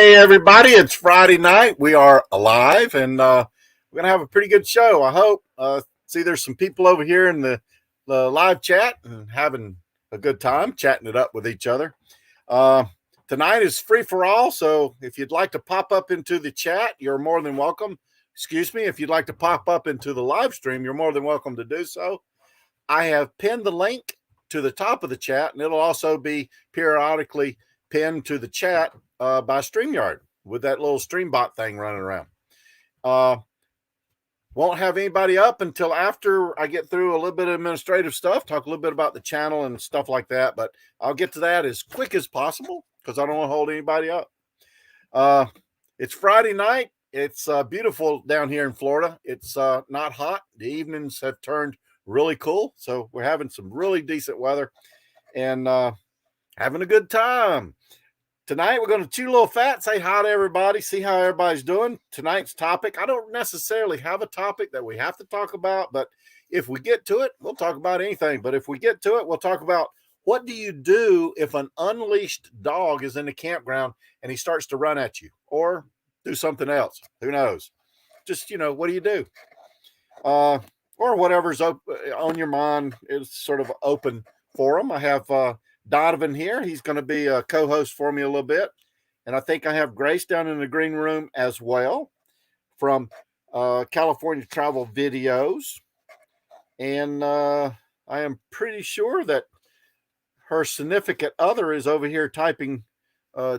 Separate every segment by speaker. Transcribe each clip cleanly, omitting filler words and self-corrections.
Speaker 1: Hey everybody, it's Friday night. We are alive and we're going to have a pretty good show, I hope. See, there's some people over here in the live chat and having a good time chatting it up with each other. Uh, Tonight is free for all, so if you'd like to pop up into the chat, you're more than welcome. Excuse me, if you'd like to pop up into the live stream, you're more than welcome to do so. I have pinned the link to the top of the chat, and it'll also be periodically pinned to the chat by StreamYard with that little StreamBot thing running around. Won't have anybody up until after I get through a little bit of administrative stuff, talk a little bit about the channel and stuff like that, but I'll get to that as quick as possible because I don't want to hold anybody up. It's Friday night. It's beautiful down here in Florida. It's not hot. The evenings have turned really cool, so we're having some really decent weather and having a good time. Tonight, we're going to chew a little fat, say hi to everybody, see how everybody's doing. Tonight's topic, I don't necessarily have a topic that we have to talk about, but if we get to it, we'll talk about anything. But if we get to it, we'll talk about what do you do if an unleashed dog is in the campground and he starts to run at you or do something else. Who knows? Just, what do you do? Or whatever's on your mind is sort of open forum. I have Donovan here. He's going to be a co-host for me a little bit. And I think I have Grace down in the green room as well from California Travel Videos. And I am pretty sure that her significant other is over here typing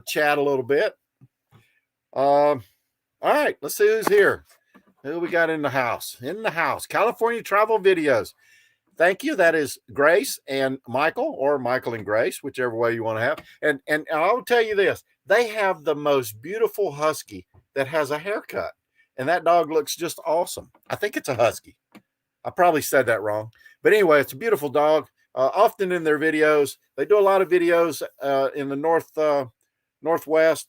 Speaker 1: chat a little bit. All right, let's see who's here. Who we got in the house? In the house, California Travel Videos. Thank you. That is Grace and Michael, or Michael and Grace, whichever way you want to have. And I'll tell you this, they have the most beautiful husky that has a haircut. And that dog looks just awesome. I think it's a husky. I probably said that wrong. But anyway, it's a beautiful dog. Often in their videos, they do a lot of videos in the Northwest.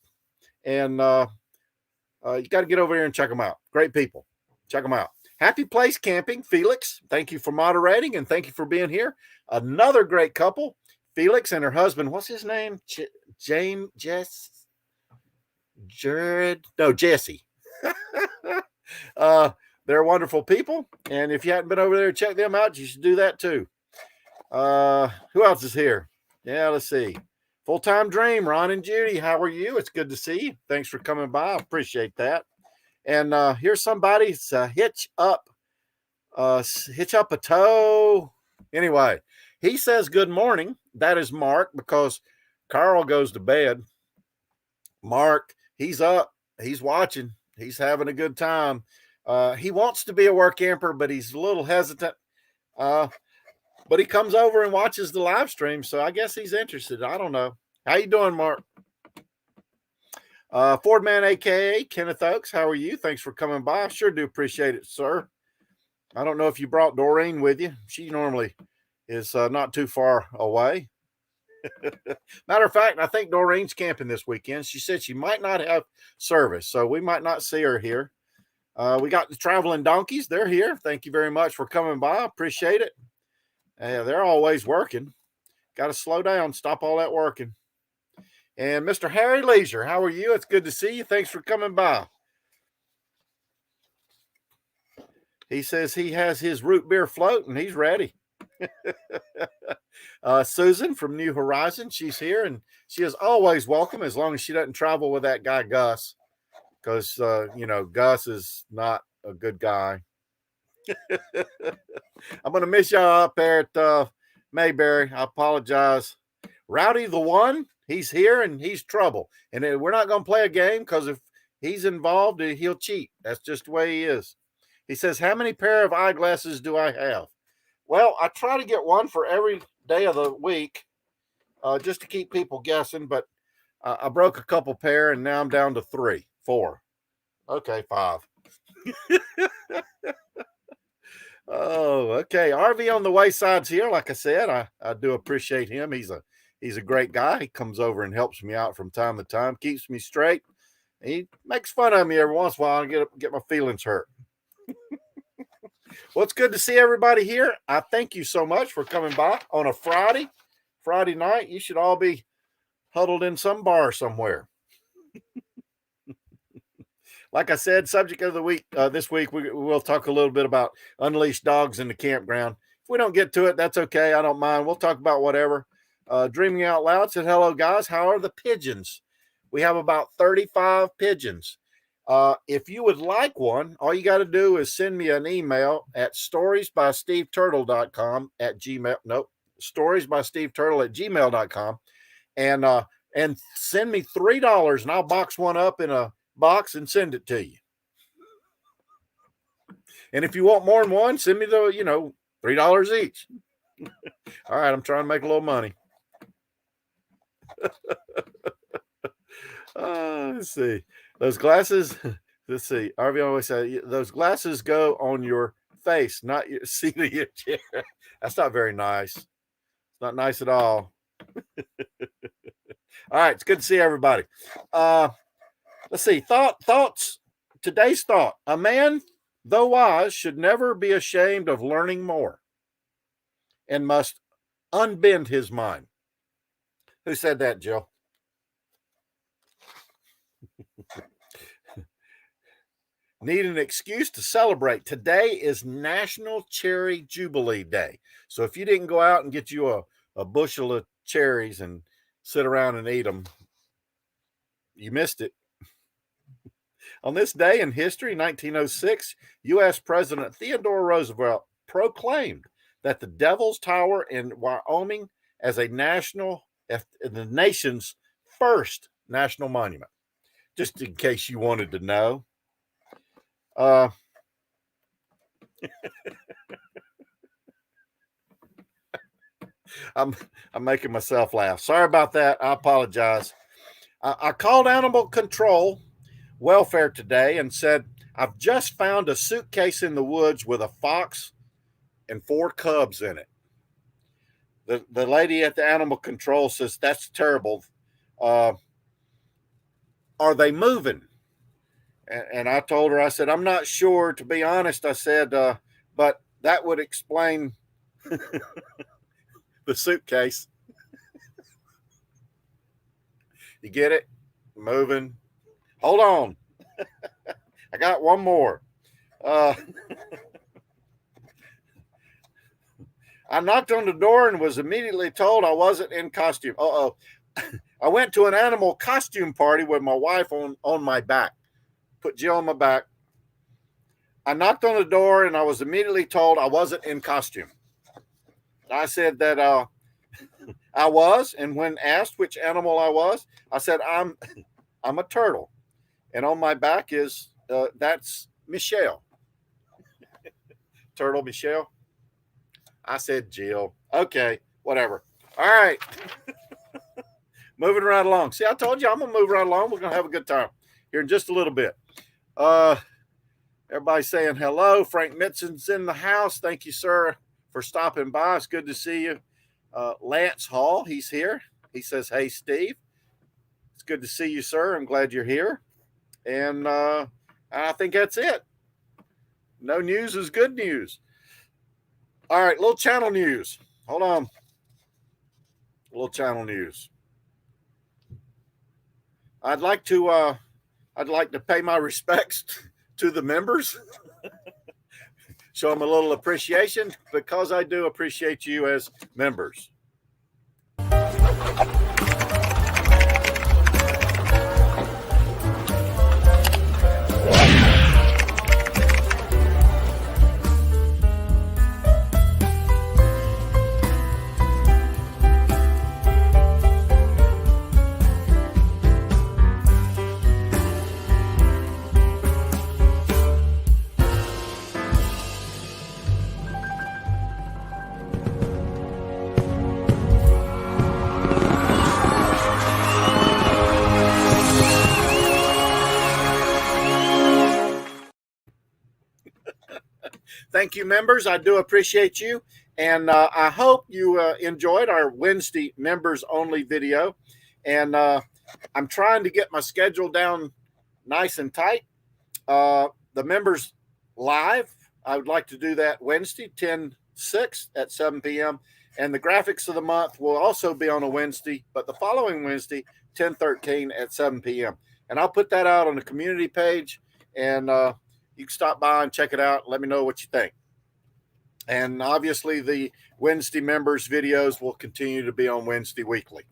Speaker 1: And you got to get over here and check them out. Great people. Check them out. Happy Place Camping, Felix. Thank you for moderating and thank you for being here. Another great couple, Felix and her husband. What's his name? Jesse. They're wonderful people. And if you hadn't been over there to check them out, you should do that too. Who else is here? Yeah, let's see. Full-Time Dream, Ron and Judy. How are you? It's good to see you. Thanks for coming by. I appreciate that. And here's somebody. It's hitch up a toe. Anyway, he says good morning. That is Mark because Carl goes to bed. Mark, he's up. He's watching. He's having a good time. He wants to be a work camper, but he's a little hesitant. But he comes over and watches the live stream, so I guess he's interested. I don't know. How you doing, Mark? Fordman, a.k.a. Kenneth Oaks, how are you? Thanks for coming by. I sure do appreciate it, sir. I don't know if you brought Doreen with you. She normally is not too far away. Matter of fact, I think Doreen's camping this weekend. She said she might not have service, so we might not see her here. We got the Traveling Donkeys. They're here. Thank you very much for coming by. Appreciate it. They're always working. Got to slow down. Stop all that working. And Mr. Harry Leisure, how are you? It's good to see you. Thanks for coming by. He says he has his root beer float and he's ready. Susan from New Horizon, she's here and she is always welcome as long as she doesn't travel with that guy Gus because, Gus is not a good guy. I'm going to miss y'all up there at Mayberry. I apologize. Rowdy the One, he's here and he's trouble. And we're not going to play a game because if he's involved, he'll cheat. That's just the way he is. He says, how many pair of eyeglasses do I have? Well, I try to get one for every day of the week just to keep people guessing. But I broke a couple pair and now I'm down to 4. Okay, 5. Oh, okay. RV on the Wayside's here. Like I said, I do appreciate him. He's a great guy. He comes over and helps me out from time to time, keeps me straight. He makes fun of me every once in a while and get my feelings hurt. Well, it's good to see everybody here. I thank you so much for coming by on a Friday night. You should all be huddled in some bar somewhere. like I said, subject of the week this week, we'll talk a little bit about unleashed dogs in the campground. If we don't get to it, that's okay. I don't mind. We'll talk about whatever. Dreaming Out Loud said, hello, guys. How are the pigeons? We have about 35 pigeons. If you would like one, all you got to do is send me an email at storiesbysteveturtle.com at gmail. Nope. Storiesbysteveturtle at gmail.com. And send me $3 and I'll box one up in a box and send it to you. And if you want more than one, send me the, $3 each. All right. I'm trying to make a little money. Let's see. Those glasses. Let's see. RV always say those glasses go on your face, not your seat of your chair. That's not very nice. It's not nice at all. All right. It's good to see everybody. Let's see. Thoughts. Today's thought. A man, though wise, should never be ashamed of learning more and must unbend his mind. Who said that, Jill? Need an excuse to celebrate. Today is National Cherry Jubilee Day. So if you didn't go out and get you a bushel of cherries and sit around and eat them, you missed it. On this day in history, 1906, U.S. President Theodore Roosevelt proclaimed that the Devil's Tower in Wyoming as the nation's first national monument. Just in case you wanted to know. I'm making myself laugh. Sorry about that. I apologize. I called animal control welfare today and said, I've just found a suitcase in the woods with a fox and 4 cubs in it. The lady at the animal control says, that's terrible. Are they moving? And I told her, I said, I'm not sure, to be honest. I said, but that would explain the suitcase. You get it? Moving. Hold on. I got one more. I knocked on the door and was immediately told I wasn't in costume. Uh-oh. I went to an animal costume party with my wife on my back. Put Jill on my back. I knocked on the door and I was immediately told I wasn't in costume. I said that I was, and when asked which animal I was, I said I'm a turtle, and on my back is that's Michelle. Turtle Michelle. I said Jill. Okay, whatever. All right. Moving right along. See, I told you I'm gonna move right along. We're gonna have a good time here in just a little bit. Everybody's saying hello. Frank Mitson's in the house. Thank you, sir, for stopping by. It's good to see you. Lance Hall, he's here. He says, hey, Steve. It's good to see you, sir. I'm glad you're here. And I think that's it. No news is good news. All right, little channel news. Hold on. Little channel news. I'd like to pay my respects to the members. Show them a little appreciation because I do appreciate you as members. Thank you, members. I do appreciate you. And I hope you enjoyed our Wednesday members only video. And I'm trying to get my schedule down nice and tight. The members live, I would like to do that Wednesday, 10/6 at 7 p.m. And the graphics of the month will also be on a Wednesday, but the following Wednesday, 10/13 at 7 p.m. And I'll put that out on the community page and you can stop by and check it out. Let me know what you think. And obviously, the Wednesday members' videos will continue to be on Wednesday weekly.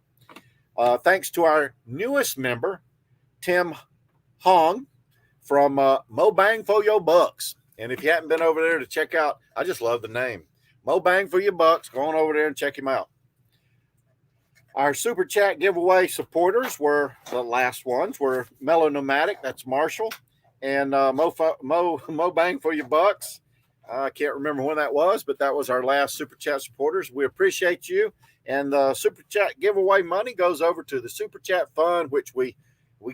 Speaker 1: Thanks to our newest member, Tim Hong from Mo Bang for Your Bucks. And if you haven't been over there to check out, I just love the name. Mo Bang for Your Bucks. Go on over there and check him out. Our Super Chat giveaway supporters were the last ones were Melonomatic, that's Marshall, and Mo Bang for Your Bucks. I can't remember when that was, but that was our last Super Chat supporters. We appreciate you. And the Super Chat giveaway money goes over to the Super Chat Fund, which we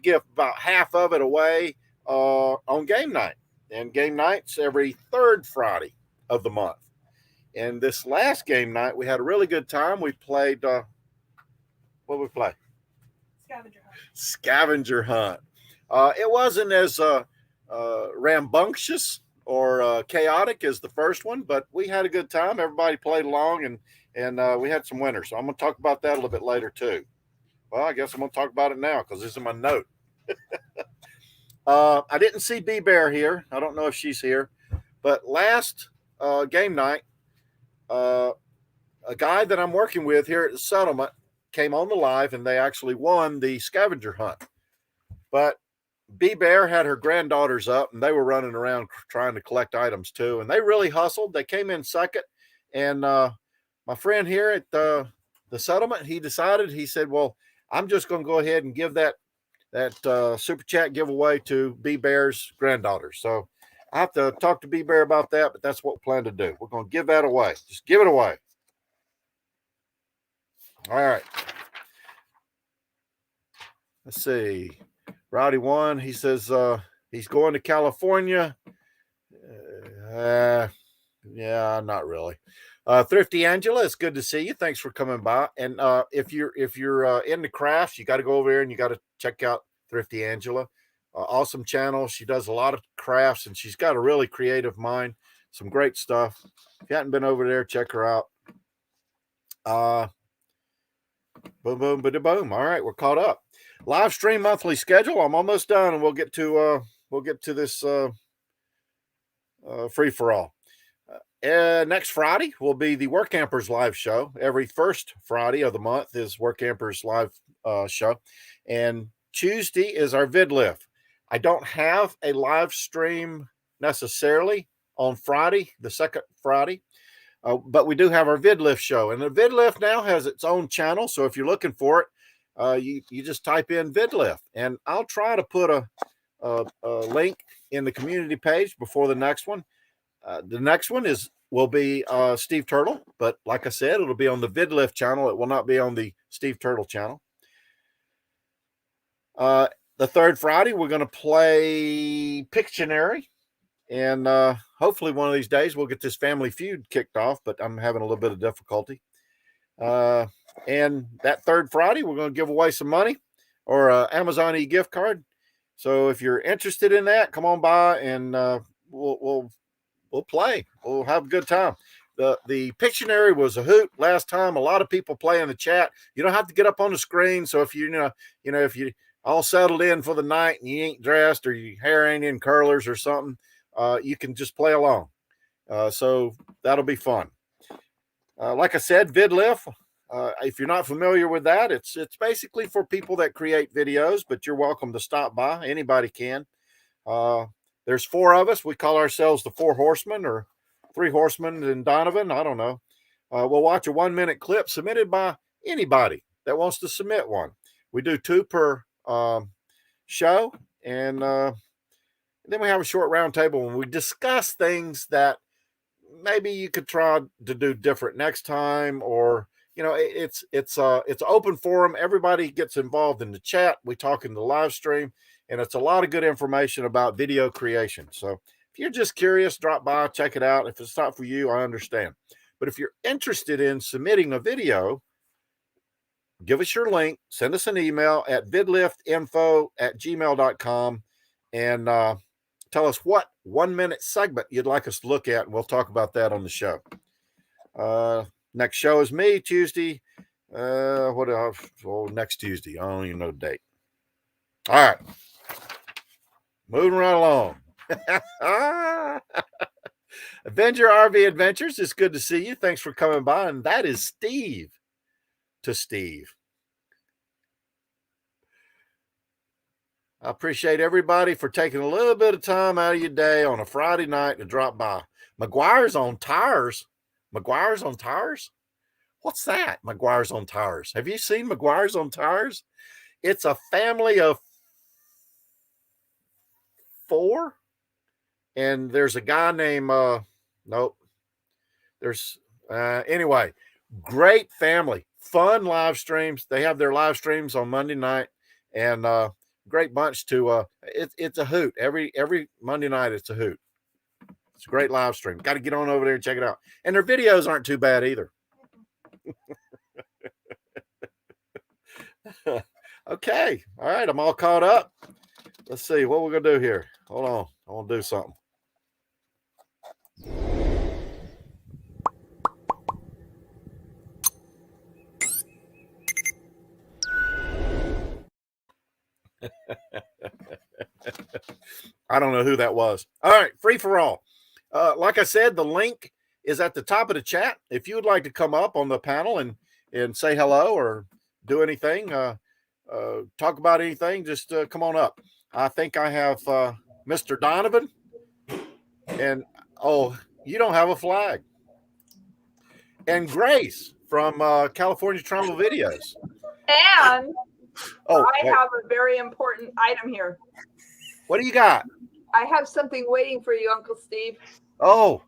Speaker 1: give about half of it away on game night. And game night's every third Friday of the month. And this last game night, we had a really good time. We played, what did we play?
Speaker 2: Scavenger hunt.
Speaker 1: Scavenger hunt. It wasn't as rambunctious or chaotic as the first one, but we had a good time. Everybody played along, and we had some winners. So I'm going to talk about that a little bit later too. Well, I guess I'm going to talk about it now because this is my note. I didn't see B Bear here. I don't know if she's here, but last game night, a guy that I'm working with here at the settlement came on the live, and they actually won the scavenger hunt. But B Bear had her granddaughters up, and they were running around trying to collect items too, and they really hustled. They came in second, and my friend here at the settlement, he said, well, I'm just going to go ahead and give that Super Chat giveaway to B Bear's granddaughter. So I have to talk to B Bear about that, but that's what we plan to do. We're going to give that away. Just give it away. All right. Let's see. Rowdy one, he says he's going to California. Yeah, not really. Thrifty Angela, it's good to see you. Thanks for coming by. And if you're into crafts, you got to go over there and you got to check out Thrifty Angela. Awesome channel. She does a lot of crafts, and she's got a really creative mind. Some great stuff. If you haven't been over there, check her out. Boom, boom, boom, boom. All right, we're caught up. Live stream monthly schedule. I'm almost done, and we'll get to this free for all. Next Friday will be the Work Campers live show. Every first Friday of the month is Work Campers live show, and Tuesday is our vid lift. I don't have a live stream necessarily on Friday, the second Friday. But we do have our VidLift show, and the VidLift now has its own channel. So if you're looking for it, you just type in VidLift, and I'll try to put a link in the community page before the next one. The next one will be Steve Turtle, but like I said, it'll be on the VidLift channel. It will not be on the Steve Turtle channel. The third Friday, we're going to play Pictionary. And hopefully one of these days we'll get this Family Feud kicked off, but I'm having a little bit of difficulty. And that third Friday, we're going to give away some money or an Amazon e-gift card. So if you're interested in that, come on by and we'll play. We'll have a good time. The Pictionary was a hoot last time. A lot of people play in the chat. You don't have to get up on the screen. So if if you all settled in for the night and you ain't dressed or your hair ain't in curlers or something, you can just play along. So that'll be fun. Like I said, VidLift, if you're not familiar with that, it's basically for people that create videos, but you're welcome to stop by. Anybody can. There's four of us. We call ourselves the Four Horsemen or Three Horsemen and Donovan. I don't know. We'll watch a 1-minute clip submitted by anybody that wants to submit one. We do 2 per show, and then we have a short round table when we discuss things that maybe you could try to do different next time, or it's open forum. Everybody gets involved in the chat. We talk in the live stream, and it's a lot of good information about video creation. So if you're just curious, drop by, check it out. If it's not for you, I understand. But if you're interested in submitting a video, give us your link, send us an email at vidliftinfo@gmail.com, and tell us what 1-minute segment you'd like us to look at, and we'll talk about that on the show. Next show is me, Tuesday. Next Tuesday. I don't even know the date. All right. Moving right along. Avenger RV Adventures, it's good to see you. Thanks for coming by. And that is Steve to Steve. I appreciate everybody for taking a little bit of time out of your day on a Friday night to drop by. McGuires on Tires. McGuires on Tires? What's that? McGuires on Tires. Have you seen McGuires on Tires? It's a family of 4. And there's a guy named, anyway, great family, fun live streams. They have their live streams on Monday night, and great bunch to, it's a hoot. Every Monday night, it's a hoot. It's a great live stream. Got to get on over there and check it out. And their videos aren't too bad either. Okay. All right. I'm all caught up. Let's see what we're going to do here. Hold on. I want to do something. I don't know who that was. All right. Free for all. Like I said, the link is at the top of the chat. If you would like to come up on the panel and say hello or do anything, talk about anything, just come on up. I think I have Mr. Donovan. And, you don't have a flag. And Grace from California Travel Videos.
Speaker 2: And I have a very important item here.
Speaker 1: What do you got?
Speaker 2: I have something waiting for you, Uncle Steve.
Speaker 1: Oh.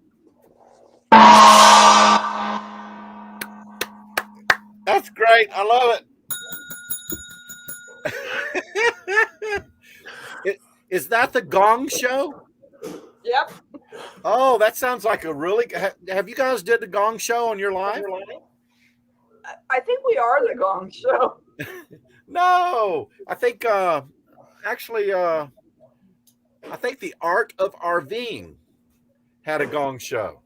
Speaker 1: That's great. I love it. Is that the Gong Show?
Speaker 2: Yep.
Speaker 1: Oh, that sounds like a really... Have you guys did the Gong Show on your live?
Speaker 2: I think we are the Gong Show.
Speaker 1: No. I think, I think the Art of RVing had a Gong Show.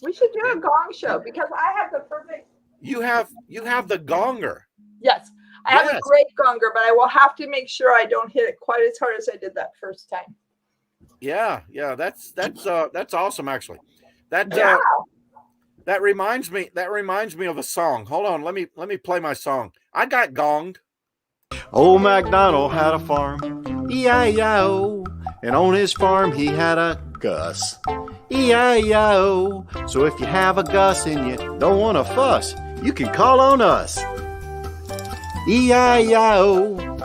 Speaker 2: We should do a Gong Show because I have the perfect...
Speaker 1: You have the gonger.
Speaker 2: Yes. I have a great gonger, but I will have to make sure I don't hit it quite as hard as I did that first time.
Speaker 1: Yeah, that's awesome actually. That reminds me of a song. Hold on, let me play my song. I got gonged.
Speaker 3: Old MacDonald had a farm, E-I-E-I-O, and on his farm he had a Gus, E-I-E-I-O. So if you have a Gus and you don't want to fuss, you can call on us, E-I-E-I-O.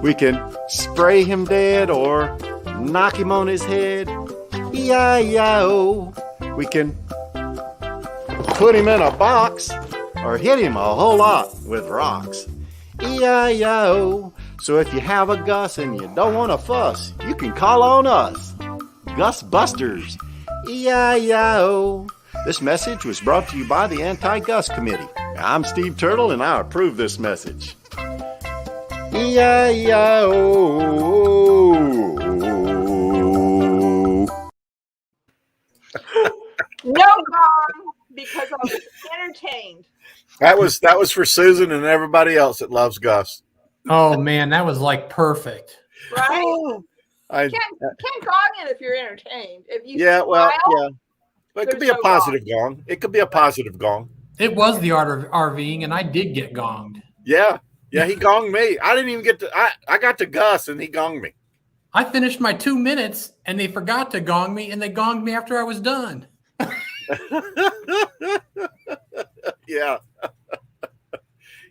Speaker 3: We can spray him dead or knock him on his head, E-I-E-I-O. We can put him in a box or hit him a whole lot with rocks, E-I-E-I-O. So if you have a Gus and you don't want to fuss, you can call on us, Gus Busters, E-I-E-I-O. This message was brought to you by the Anti-Gus Committee. I'm Steve Turtle and I approve this message. E-I-E-I-O.
Speaker 2: No gong, because I was entertained.
Speaker 1: That was for Susan and everybody else that loves Gus.
Speaker 4: Oh man, that was like perfect.
Speaker 2: Right? Can't gong it if you're entertained. If you smile,
Speaker 1: but it could be a positive gong. It could be a positive gong.
Speaker 4: It was the art of RVing, and I did get gonged.
Speaker 1: Yeah, he gonged me. I didn't even get to. I got to Gus and he gonged me.
Speaker 4: I finished my 2 minutes, and they forgot to gong me, and they gonged me after I was done.
Speaker 1: Yeah.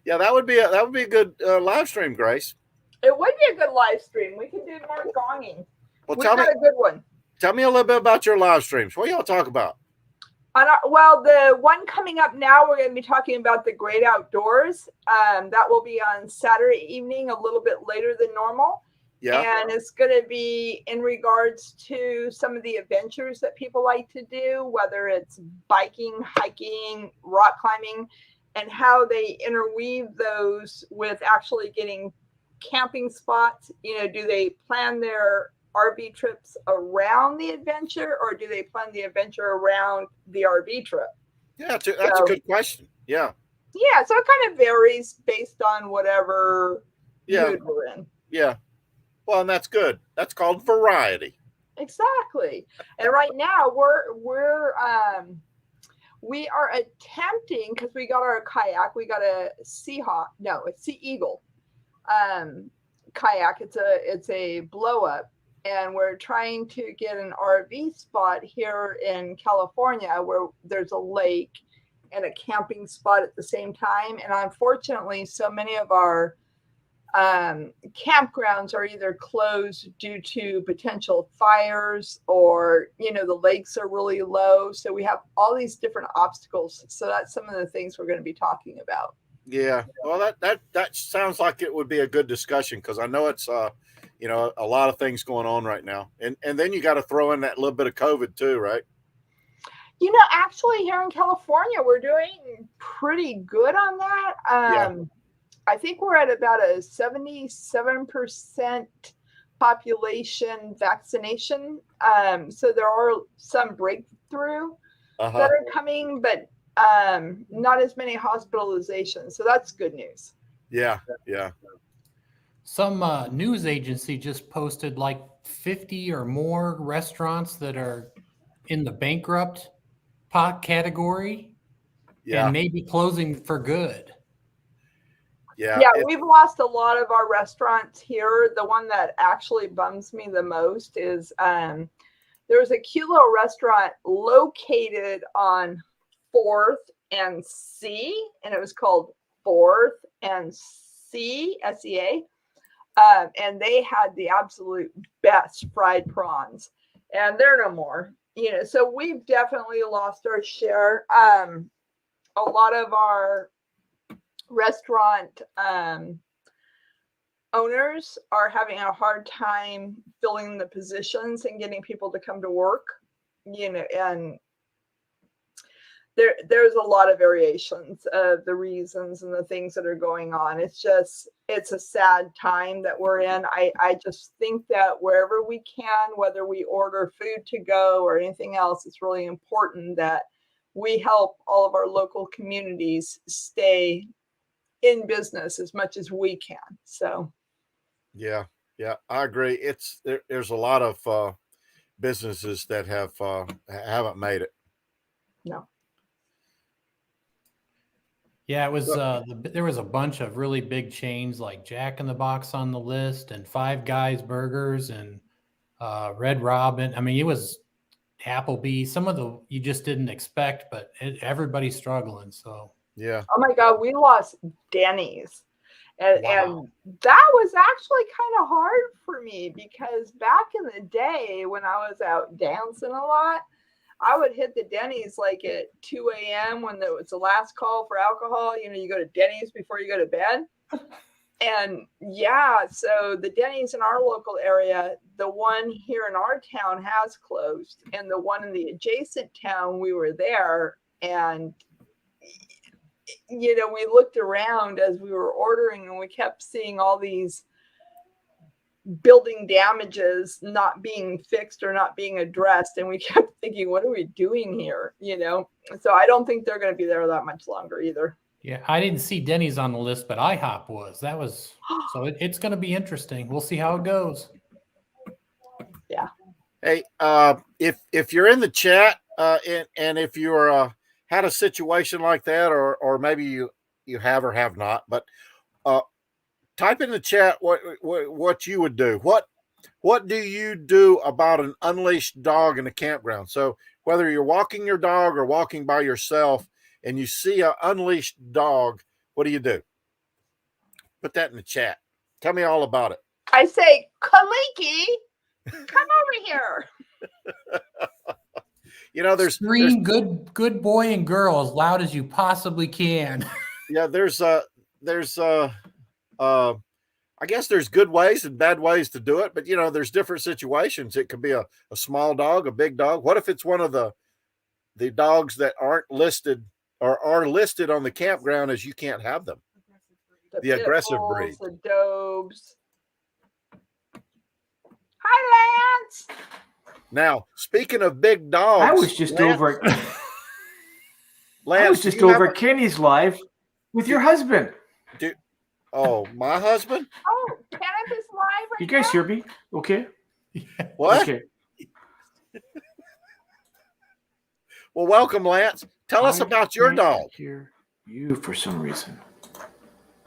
Speaker 1: Yeah, that would be a good live stream, Grace.
Speaker 2: It would be a good live stream. We can do more gonging.
Speaker 1: Well,
Speaker 2: We've got a good one.
Speaker 1: Tell me a little bit about your live streams. What do y'all talk about?
Speaker 2: The one coming up now, we're going to be talking about the great outdoors. That will be on Saturday evening, a little bit later than normal. Yeah. And it's going to be in regards to some of the adventures that people like to do, whether it's biking, hiking, rock climbing, and how they interweave those with actually getting camping spots. You know, do they plan their RV trips around the adventure, or do they plan the adventure around the RV trip?
Speaker 1: Yeah, that's a good question. Yeah.
Speaker 2: Yeah, so it kind of varies based on whatever mood we're in.
Speaker 1: Yeah. Well, and that's good. That's called variety.
Speaker 2: Exactly. And right now we are attempting, because we got our kayak, we got a Sea Eagle kayak. It's a blow up, and we're trying to get an RV spot here in California where there's a lake and a camping spot at the same time. And unfortunately, so many of our campgrounds are either closed due to potential fires, or the lakes are really low, so we have all these different obstacles. So that's some of the things we're going to be talking about.
Speaker 1: Yeah, well, that sounds like it would be a good discussion, because I know it's a lot of things going on right now, and then you got to throw in that little bit of COVID too, right?
Speaker 2: Actually here in California we're doing pretty good on that. I think we're at about a 77% population vaccination. So there are some breakthrough that are coming, but not as many hospitalizations. So that's good news.
Speaker 1: Yeah.
Speaker 4: Some news agency just posted like 50 or more restaurants that are in the bankrupt pot category and maybe closing for good.
Speaker 2: Yeah, we've lost a lot of our restaurants here. The one that actually bums me the most is there's a cute little restaurant located on 4th and C, and it was called 4th and C, SEA. And they had the absolute best fried prawns, and they're no more. So we've definitely lost our share. A lot of our restaurant owners are having a hard time filling the positions and getting people to come to work, and there's a lot of variations of the reasons and the things that are going on. It's a sad time that we're in. I just think that wherever we can, whether we order food to go or anything else, it's really important that we help all of our local communities stay in business as much as we can. So
Speaker 1: yeah, I agree. There's a lot of businesses that haven't made it.
Speaker 2: No.
Speaker 4: Yeah, it was there was a bunch of really big chains like Jack in the Box on the list, and Five Guys Burgers, and Red Robin. I mean, it was Applebee's. Some of the you just didn't expect, but everybody's struggling. So
Speaker 1: yeah.
Speaker 2: Oh my God, we lost Denny's. And that was actually kind of hard for me, because back in the day when I was out dancing a lot, I would hit the Denny's like at 2 a.m. when there was the last call for alcohol. You go to Denny's before you go to bed. And so the Denny's in our local area, the one here in our town has closed, and the one in the adjacent town, we were there, and we looked around as we were ordering, and we kept seeing all these building damages not being fixed or not being addressed, and we kept thinking, what are we doing here? So I don't think they're going to be there that much longer either.
Speaker 4: Yeah, I didn't see Denny's on the list, but IHOP was. That was so it's going to be interesting. We'll see how it goes.
Speaker 2: Yeah.
Speaker 1: Hey, if you're in the chat and if you're had a situation like that, or maybe you have or have not, but type in the chat what you would do. What do you do about an unleashed dog in a campground? So whether you're walking your dog or walking by yourself and you see an unleashed dog, what do you do? Put that in the chat. Tell me all about it.
Speaker 2: I say, Kaliki, come over here.
Speaker 1: There's
Speaker 4: scream good boy and girl as loud as you possibly can.
Speaker 1: Yeah, I guess there's good ways and bad ways to do it, but there's different situations. It could be a small dog, a big dog. What if it's one of the dogs that aren't listed or are listed on the campground as you can't have them? The aggressive breed.
Speaker 2: The Dobes. Hi, Lance.
Speaker 1: Now, speaking of big dogs,
Speaker 5: I was just over at Kenny's live with your husband.
Speaker 1: Oh, my husband?
Speaker 2: Oh, Kenneth is live right
Speaker 5: You guys hear me? Okay.
Speaker 1: What?
Speaker 5: Okay.
Speaker 1: Well, welcome, Lance. Tell us about your dog.
Speaker 5: Hear you for some reason.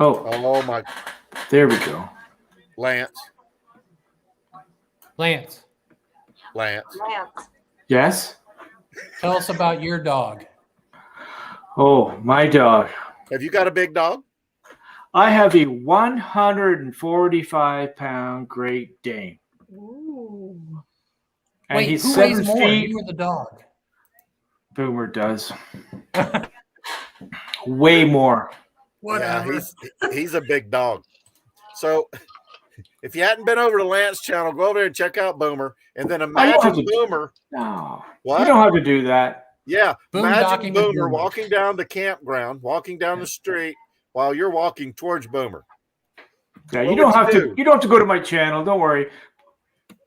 Speaker 5: Oh,
Speaker 1: my.
Speaker 5: There we go.
Speaker 1: Lance.
Speaker 5: Yes?
Speaker 4: Tell us about your dog.
Speaker 5: Oh, my dog.
Speaker 1: Have you got a big dog?
Speaker 5: I have a 145-pound Great Dane.
Speaker 2: Ooh.
Speaker 5: And
Speaker 4: Wait,
Speaker 5: he's
Speaker 4: who
Speaker 5: 7
Speaker 4: weighs more,
Speaker 5: feet.
Speaker 4: you or the dog?
Speaker 5: Boomer does. Way more.
Speaker 4: Whatever.
Speaker 1: Yeah, he's a big dog. So if you hadn't been over to Lance's channel, go over there and check out Boomer. And then imagine Boomer.
Speaker 5: No.
Speaker 1: What?
Speaker 5: You don't have to do that.
Speaker 1: Yeah. Imagine
Speaker 4: Boondocking with
Speaker 1: Boomer walking down the campground, walking down the street while you're walking towards Boomer.
Speaker 5: Yeah,
Speaker 1: What
Speaker 5: you don't
Speaker 1: would
Speaker 5: have
Speaker 1: you
Speaker 5: to.
Speaker 1: do?
Speaker 5: You don't have to go to my channel. Don't worry.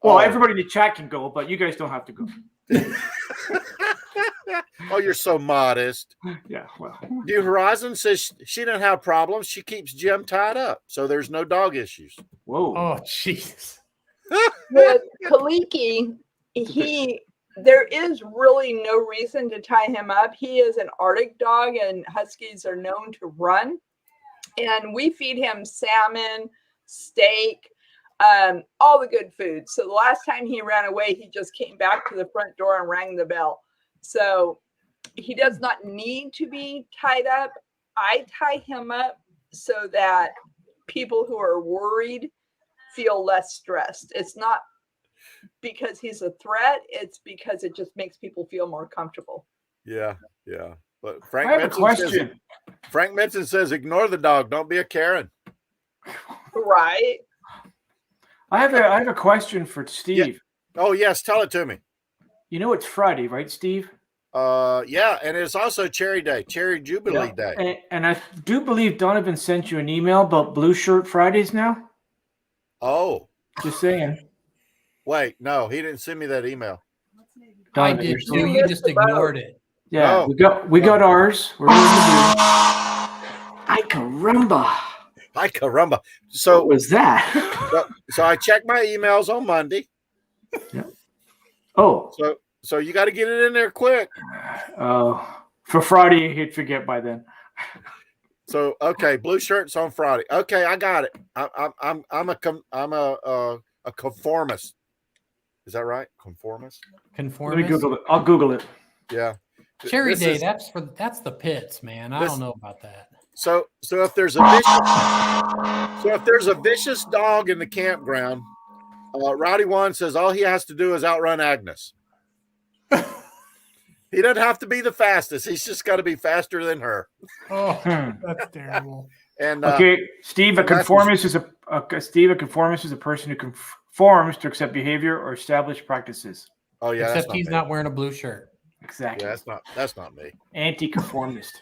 Speaker 5: Well,
Speaker 1: Oh.
Speaker 5: everybody in the chat can go, but you guys don't have to go.
Speaker 1: Oh, you're so modest.
Speaker 5: Yeah, well.
Speaker 1: New Horizon says she didn't have problems. She keeps Jim tied up, so there's no dog issues.
Speaker 5: Whoa.
Speaker 4: Oh, jeez.
Speaker 2: With Kaliki, there is really no reason to tie him up. He is an Arctic dog, and Huskies are known to run. And we feed him salmon, steak, all the good food. So the last time he ran away, he just came back to the front door and rang the bell. So he does not need to be tied up. I tie him up so that people who are worried feel less stressed. It's not because he's a threat. It's because it just makes people feel more comfortable.
Speaker 1: Yeah. But
Speaker 5: I have a question.
Speaker 1: Frank Minson says, ignore the dog. Don't be a Karen.
Speaker 2: Right.
Speaker 5: I have a question for Steve.
Speaker 1: Yeah. Oh, yes. Tell it to me.
Speaker 5: You know it's Friday, right, Steve?
Speaker 1: Yeah, and it's also Cherry Day, Cherry Jubilee Day.
Speaker 5: And I do believe Donovan sent you an email about Blue Shirt Fridays now.
Speaker 1: Oh.
Speaker 5: Just saying.
Speaker 1: Wait, no, he didn't send me that email.
Speaker 4: I did too. You just ignored it.
Speaker 5: Yeah, we got ours. We're ready to do. Ay caramba.
Speaker 1: Ay caramba. So
Speaker 5: what was that?
Speaker 1: so I checked my emails on Monday.
Speaker 5: Yeah. Oh.
Speaker 1: So you got to get it in there quick.
Speaker 5: For Friday, he'd forget by then.
Speaker 1: So okay, blue shirts on Friday. Okay, I got it. I'm a conformist. Is that right? Conformist.
Speaker 5: Let me Google it. I'll Google it.
Speaker 1: Yeah.
Speaker 4: Cherry Day. That's the pits, man. I don't know about that.
Speaker 1: So if there's a vicious dog in the campground, Rowdy One says all he has to do is outrun Agnes. He doesn't have to be the fastest. He's just got to be faster than her.
Speaker 4: Oh, that's terrible.
Speaker 1: And
Speaker 5: okay, Steve, a conformist is a person who conforms to accept behavior or established practices.
Speaker 1: Oh yeah,
Speaker 4: except he's not wearing a blue shirt.
Speaker 5: Exactly.
Speaker 1: Yeah, that's not me.
Speaker 5: Anti-conformist.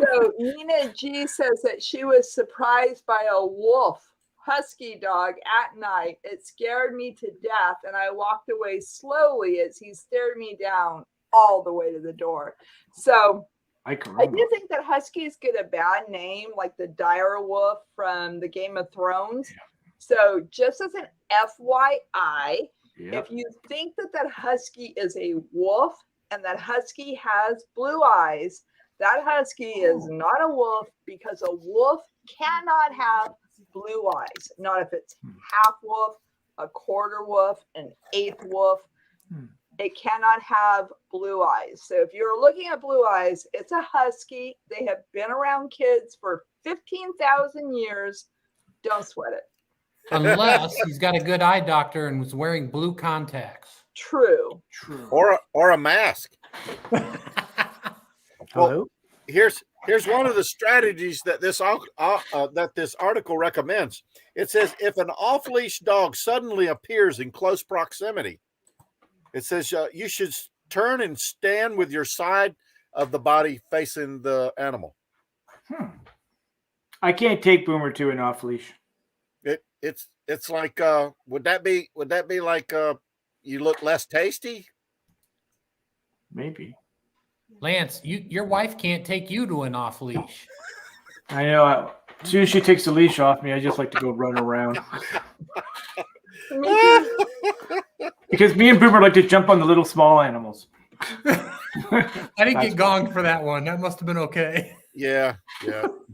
Speaker 2: So Nina G says that she was surprised by a wolf husky dog at night. It scared me to death, and I walked away slowly as he stared me down all the way to the door. So I do think that huskies get a bad name, like the dire wolf from the Game of Thrones. Yeah. So just as an FYI, if you think that husky is a wolf and that husky has blue eyes, that husky is not a wolf, because a wolf cannot have blue eyes. Not if it's half wolf, a quarter wolf, an eighth wolf. It cannot have blue eyes. So if you're looking at blue eyes, it's a husky. They have been around kids for 15,000 years. Don't sweat it.
Speaker 4: Unless he's got a good eye doctor and was wearing blue contacts.
Speaker 2: True.
Speaker 1: Or a mask.
Speaker 5: Hello?
Speaker 1: Well, here's one of the strategies that this article recommends. It says if an off-leash dog suddenly appears in close proximity, it says you should turn and stand with your side of the body facing the animal.
Speaker 5: I can't take Boomer to an off-leash.
Speaker 1: It's like would that be like you look less tasty?
Speaker 5: Maybe.
Speaker 4: Lance, your wife can't take you to an off leash.
Speaker 5: I know. As soon as she takes the leash off me, I just like to go run around.
Speaker 2: Me too.
Speaker 5: Because me and Boomer like to jump on the little small animals.
Speaker 4: I didn't get gonged for that one. That must have been okay.
Speaker 1: Yeah.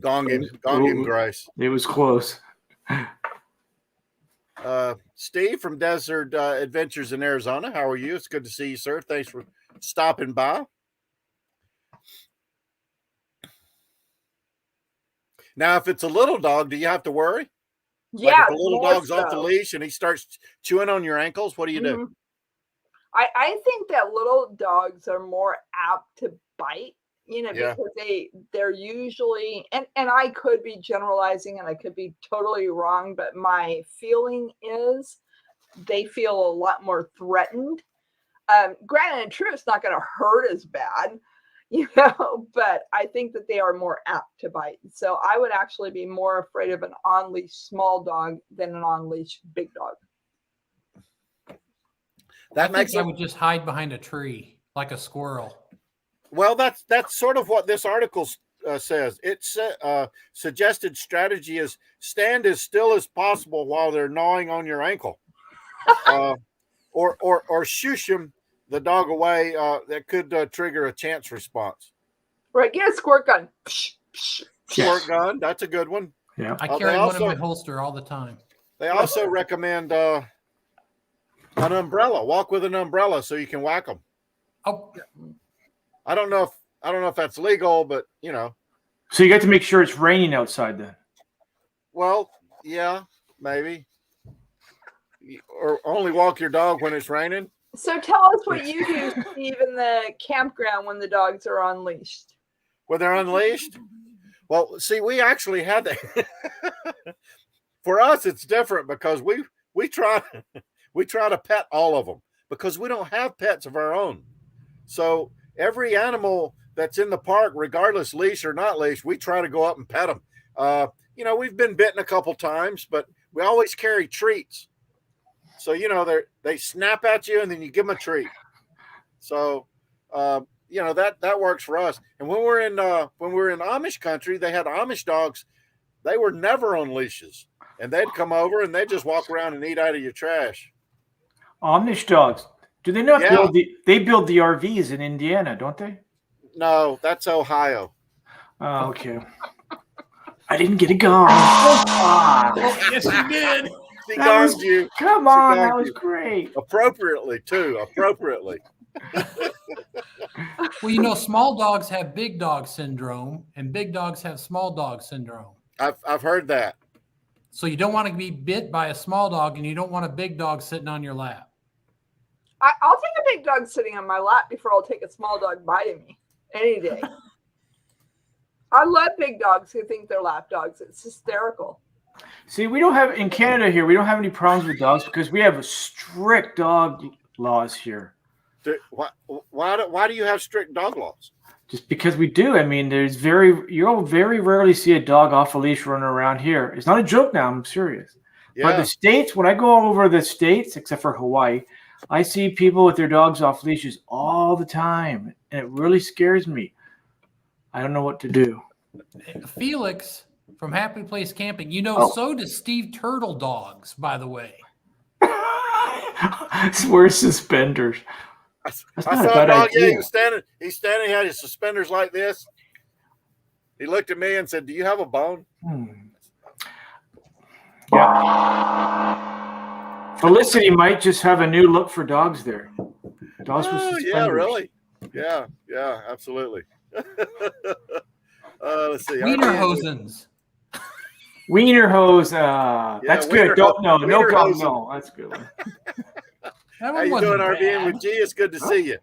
Speaker 1: Gong him, Grace.
Speaker 5: It was close.
Speaker 1: Steve from Desert Adventures in Arizona. How are you? It's good to see you, sir. Thanks for stopping by. Now, if it's a little dog, do you have to worry?
Speaker 2: Yeah,
Speaker 1: like if a little dog's off the leash and he starts chewing on your ankles, what do you do?
Speaker 2: I think that little dogs are more apt to bite, because they're usually, and I could be generalizing and I could be totally wrong, but my feeling is they feel a lot more threatened. Granted and true, it's not going to hurt as bad, but I think that they are more apt to bite. So I would actually be more afraid of an on-leash small dog than an on-leash big dog.
Speaker 4: I would just hide behind a tree like a squirrel.
Speaker 1: Well, that's sort of what this article says. It's suggested strategy is stand as still as possible while they're gnawing on your ankle, or shush the dog away. That could trigger a chance response.
Speaker 2: Right, get a squirt gun.
Speaker 1: Squirt gun, that's a good one.
Speaker 5: Yeah,
Speaker 4: I carry one in my holster all the time.
Speaker 1: They also recommend an umbrella. Walk with an umbrella so you can whack them.
Speaker 4: Oh,
Speaker 1: I don't know if that's legal, but
Speaker 5: So you got to make sure it's raining outside then.
Speaker 1: Well, yeah, maybe. Or only walk your dog when it's raining.
Speaker 2: So tell us what you do, Steve, in the campground when the dogs are unleashed.
Speaker 1: When they're unleashed? Well, see, we actually had that. For us, it's different because we try to pet all of them because we don't have pets of our own. So every animal that's in the park, regardless leash or not leash, we try to go up and pet them. We've been bitten a couple times, but we always carry treats. So, they snap at you and then you give them a treat. So, that works for us. And when we're in Amish country, they had Amish dogs. They were never on leashes and they'd come over and they'd just walk around and eat out of your trash.
Speaker 5: Amish dogs. Do they not they build the RVs in Indiana, don't they?
Speaker 1: No, that's Ohio.
Speaker 5: Oh, okay. I didn't get a gun.
Speaker 4: Yes, you did.
Speaker 1: She gonged you.
Speaker 5: Come on, that was great.
Speaker 1: Appropriately, too. Appropriately.
Speaker 4: Well, small dogs have big dog syndrome, and big dogs have small dog syndrome.
Speaker 1: I've heard that.
Speaker 4: So you don't want to be bit by a small dog, and you don't want a big dog sitting on your lap.
Speaker 2: I'll take a big dog sitting on my lap before I'll take a small dog biting me any day. I love big dogs who think they're lap dogs. It's hysterical.
Speaker 5: See, we don't have in Canada here. We don't have any problems with dogs because we have strict dog laws here.
Speaker 1: Why do you have strict dog laws?
Speaker 5: Just because we do. I mean, you'll very rarely see a dog off a leash running around here. It's not a joke now. I'm serious. Yeah. But the States, when I go all over the States, except for Hawaii, I see people with their dogs off leashes all the time, and it really scares me. I don't know what to do.
Speaker 4: Felix from Happy Place Camping, so does Steve Turtle dogs, by the way.
Speaker 5: Wears suspenders.
Speaker 1: That's not a bad idea. He's standing, he had his suspenders like this. He looked at me and said, "Do you have a bone?"
Speaker 5: Yeah. Felicity might just have a new look for dogs there. Dogs with suspenders.
Speaker 1: Yeah, really. Yeah, absolutely. Let's see.
Speaker 5: Wienerhosens. Wiener hose. That's good. No problem. No, that's good.
Speaker 1: How you doing, RVing with G? It's good to see you.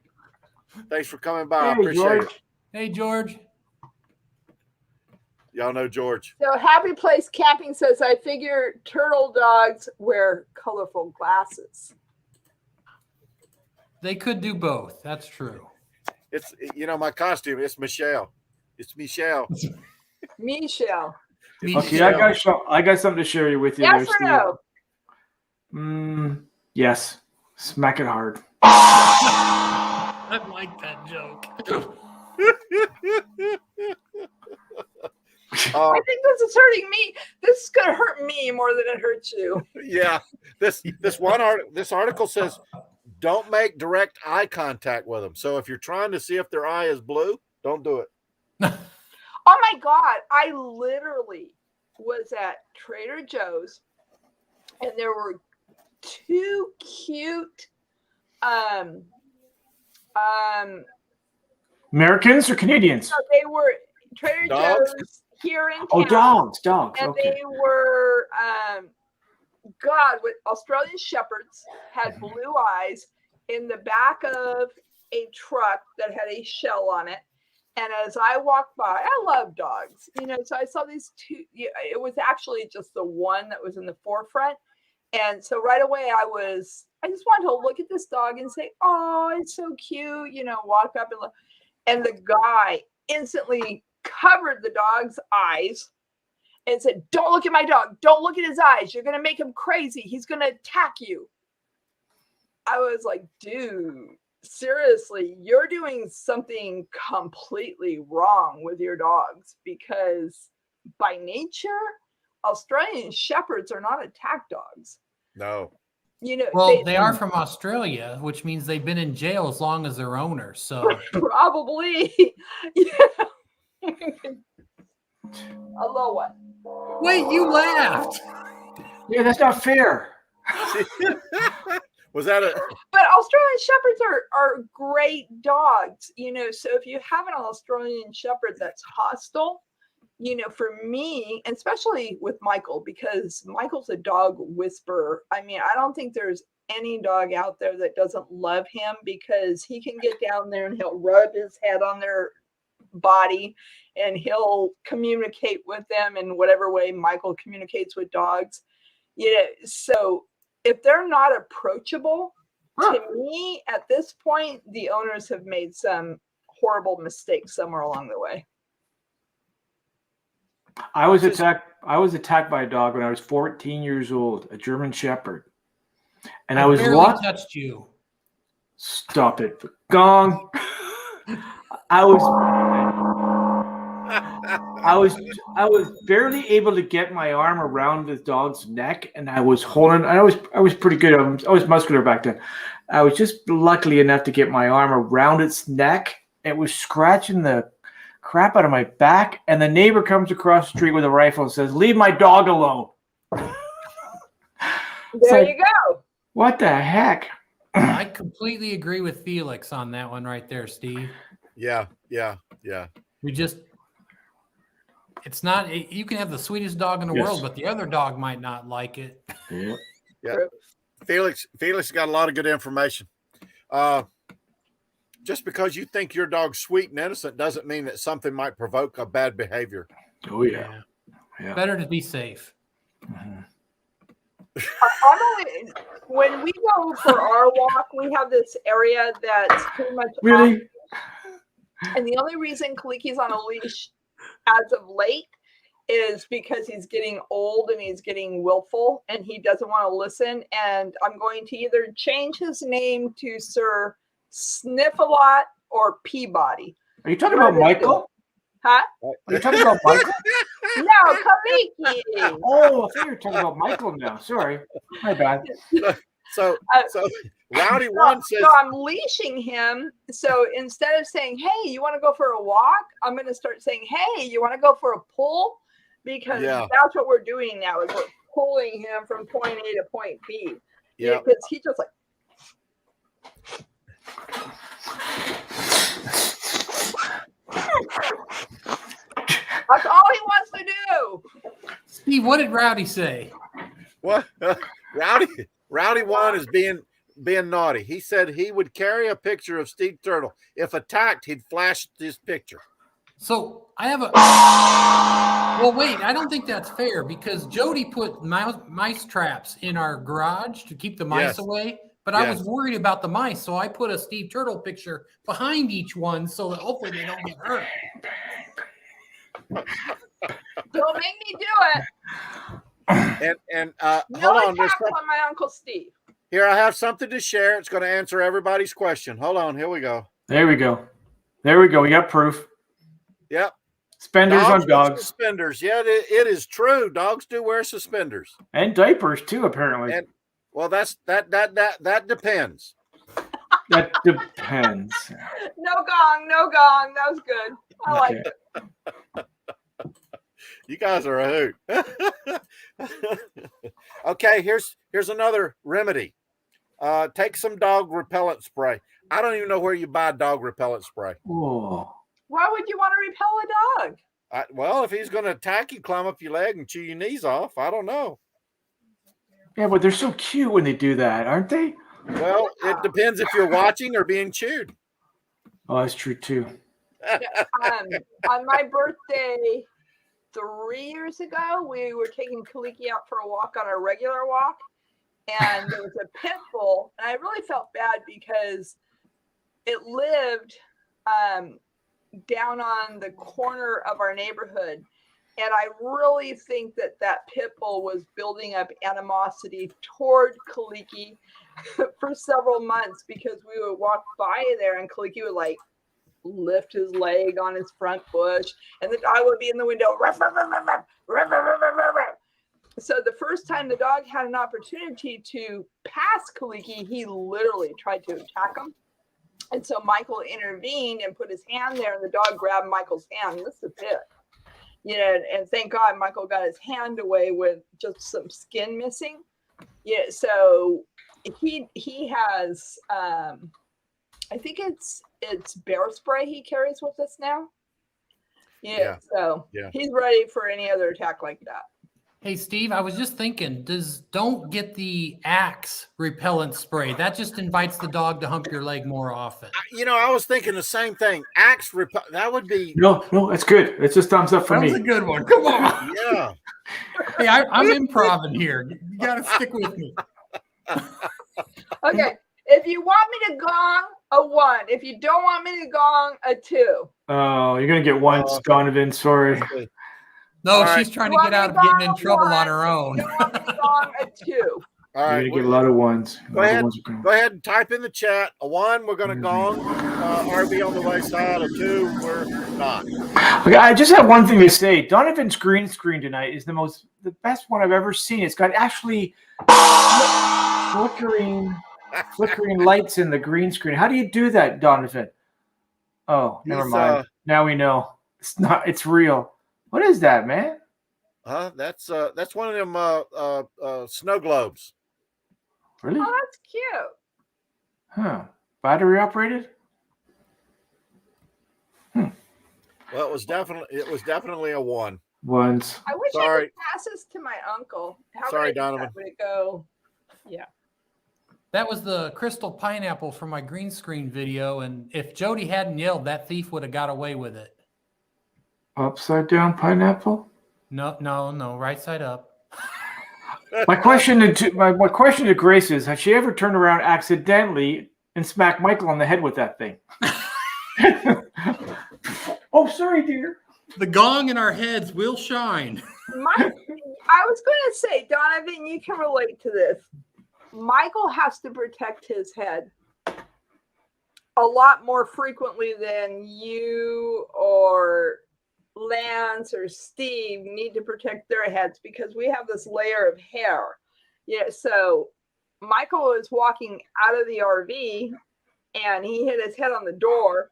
Speaker 1: Thanks for coming by. I appreciate it.
Speaker 4: Hey, George.
Speaker 1: Y'all know George.
Speaker 2: So Happy Place Camping says, I figure turtle dogs wear colorful glasses.
Speaker 4: They could do both. That's true.
Speaker 1: It's, my costume. It's Michelle. It's Michelle.
Speaker 2: Michelle.
Speaker 5: Okay, I got something to share with you.
Speaker 2: Yes or
Speaker 5: no? Yes. Smack it hard.
Speaker 4: I like that joke.
Speaker 2: I think this is hurting me. This is going to hurt me more than it hurts you.
Speaker 1: Yeah. This article says don't make direct eye contact with them. So if you're trying to see if their eye is blue, don't do it.
Speaker 2: Oh my God. I literally was at Trader Joe's and there were two cute
Speaker 5: Americans or Canadians?
Speaker 2: So they were Trader
Speaker 1: Dogs?
Speaker 2: Joe's here in town.
Speaker 5: Oh, dogs.
Speaker 2: And
Speaker 5: Okay.
Speaker 2: they were with Australian Shepherds, had blue eyes in the back of a truck that had a shell on it. And as I walked by, I love dogs, so I saw these two. It was actually just the one that was in the forefront. And so right away I just wanted to look at this dog and say, oh, it's so cute, walk up and look. And the guy instantly covered the dog's eyes and said, don't look at my dog. Don't look at his eyes. You're going to make him crazy. He's going to attack you. I was like, dude, seriously, you're doing something completely wrong with your dogs because by nature, Australian Shepherds are not attack dogs.
Speaker 1: No.
Speaker 4: Well, they are from Australia, which means they've been in jail as long as their owners. So
Speaker 2: probably. A low one.
Speaker 4: Wait, you laughed.
Speaker 5: Yeah, that's not fair.
Speaker 1: Was that a?
Speaker 2: But Australian Shepherds are great dogs, so if you have an Australian Shepherd that's hostile, for me, and especially with Michael, because Michael's a dog whisperer. I mean, I don't think there's any dog out there that doesn't love him because he can get down there and he'll rub his head on their body and he'll communicate with them in whatever way Michael communicates with dogs. So if they're not approachable, to me, at this point, the owners have made some horrible mistakes somewhere along the way.
Speaker 5: I was attacked by a dog when I was 14 years old, a German Shepherd. And I was
Speaker 4: barely touched you.
Speaker 5: Stop it. Gong. I was barely able to get my arm around the dog's neck, and I was holding. I was pretty good. I was muscular back then. I was just lucky enough to get my arm around its neck. It was scratching the crap out of my back, and the neighbor comes across the street with a rifle and says, "Leave my dog alone."
Speaker 2: There you go.
Speaker 5: What the heck?
Speaker 4: I completely agree with Felix on that one right there, Steve.
Speaker 1: Yeah.
Speaker 4: It's not, you can have the sweetest dog in the world, but the other dog might not like it.
Speaker 1: Yeah. Felix got a lot of good information. Just because you think your dog's sweet and innocent doesn't mean that something might provoke a bad behavior.
Speaker 5: Oh, yeah.
Speaker 4: Better to be safe.
Speaker 5: Mm-hmm.
Speaker 2: When we go for our walk, we have this area that's pretty much
Speaker 5: really
Speaker 2: off. And the only reason Kaliki's on a leash as of late is because he's getting old and he's getting willful and he doesn't want to listen. And I'm going to either change his name to Sir Sniff-a-Lot or Peabody.
Speaker 5: Are you talking about Michael?
Speaker 2: Huh?
Speaker 5: Are you talking about Michael?
Speaker 2: No, Kaliki.
Speaker 5: Oh, I thought you were talking about Michael now. Sorry. My bad.
Speaker 1: So Rowdy One says.
Speaker 2: So I'm leashing him. So instead of saying, hey, you want to go for a walk? I'm going to start saying, hey, you want to go for a pull? Because that's what we're doing now is we're pulling him from point A to point B.
Speaker 1: Yeah.
Speaker 2: Because he just like. That's all he wants to do.
Speaker 4: Steve, what did Rowdy say?
Speaker 1: What? Rowdy One is being naughty. He said he would carry a picture of Steve Turtle. If attacked, he'd flash this picture.
Speaker 4: So I have well, wait, I don't think that's fair because Jody put mice traps in our garage to keep the mice away. But I was worried about the mice, so I put a Steve Turtle picture behind each one so that hopefully they don't get hurt.
Speaker 2: Don't make me do it.
Speaker 1: And
Speaker 2: no
Speaker 1: hold on.
Speaker 2: attacks on my Uncle Steve.
Speaker 1: Here, I have something to share. It's going to answer everybody's question. Hold on. Here we go.
Speaker 5: There we go. We got proof.
Speaker 1: Yep.
Speaker 5: Suspenders on dogs.
Speaker 1: Suspenders. Yeah, it is true. Dogs do wear suspenders.
Speaker 5: And diapers too, apparently.
Speaker 1: And well, that depends.
Speaker 5: That depends.
Speaker 2: No gong. That was good. I like it.
Speaker 1: You guys are a hoot. Okay, here's another remedy. Take some dog repellent spray. I don't even know where you buy dog repellent spray.
Speaker 5: Oh.
Speaker 2: Why would you want to repel a dog?
Speaker 1: Well, if he's going to attack you, climb up your leg and chew your knees off, I don't know.
Speaker 5: Yeah, but they're so cute when they do that, aren't they?
Speaker 1: Well, it depends if you're watching or being chewed.
Speaker 5: Oh, that's true too.
Speaker 2: On my birthday 3 years ago, we were taking Kaliki out for a walk on a regular walk, and there was a pit bull, and I really felt bad because it lived down on the corner of our neighborhood. And I really think that pit bull was building up animosity toward Kaliki for several months, because we would walk by there and Kaliki would like lift his leg on his front bush, and the dog would be in the window. So the first time the dog had an opportunity to pass Kaliki, he literally tried to attack him. And so Michael intervened and put his hand there, and the dog grabbed Michael's hand. This is it. You know, and thank God Michael got his hand away with just some skin missing. Yeah, so he has I think it's bear spray he carries with us now. Yeah. So he's ready for any other attack like that.
Speaker 4: Hey, Steve, I was just thinking, don't get the Axe repellent spray. That just invites the dog to hump your leg more often.
Speaker 1: You know, I was thinking the same thing. Axe that would be.
Speaker 5: No, it's good. It's just thumbs up for me.
Speaker 4: That was a good one. Come on.
Speaker 1: Yeah.
Speaker 4: Hey, I'm improving here. You got to stick with me.
Speaker 2: Okay. If you want me to gong, a 1. If you don't want me to gong, a 2.
Speaker 5: Oh, you're going to get 1, Donovan. Sorry.
Speaker 4: No, she's trying to get out of getting in trouble on her own.
Speaker 2: You want me to gong, a 2.
Speaker 1: All right.
Speaker 5: You're going to get a lot of 1s.
Speaker 1: Go ahead and type in the chat. A 1, we're going to gong. RV on the right side. A 2, we're not.
Speaker 5: Okay, I just have one thing to say. Donovan's green screen tonight is the best one I've ever seen. It's got actually flickering lights in the green screen. How do you do that, Donovan? Oh, never mind. Now we know. It's real. What is that, man?
Speaker 1: That's one of them snow globes.
Speaker 5: Really?
Speaker 2: Oh, that's cute.
Speaker 5: Huh. Battery operated?
Speaker 1: Well, it was definitely a 1.
Speaker 5: 1s.
Speaker 2: I wish I could pass this to my uncle.
Speaker 1: Sorry, Donovan.
Speaker 2: Would it go? Yeah.
Speaker 4: That was the crystal pineapple from my green screen video, and if Jody hadn't yelled, that thief would have got away with it.
Speaker 5: Upside down pineapple?
Speaker 4: No, right side up.
Speaker 5: My question to Grace is: has she ever turned around accidentally and smacked Michael on the head with that thing? Oh, sorry, dear.
Speaker 4: The gong in our heads will shine.
Speaker 2: I was going to say, Donovan, you can relate to this. Michael has to protect his head a lot more frequently than you or Lance or Steve need to protect their heads, because we have this layer of hair. Yeah, so Michael was walking out of the RV and he hit his head on the door.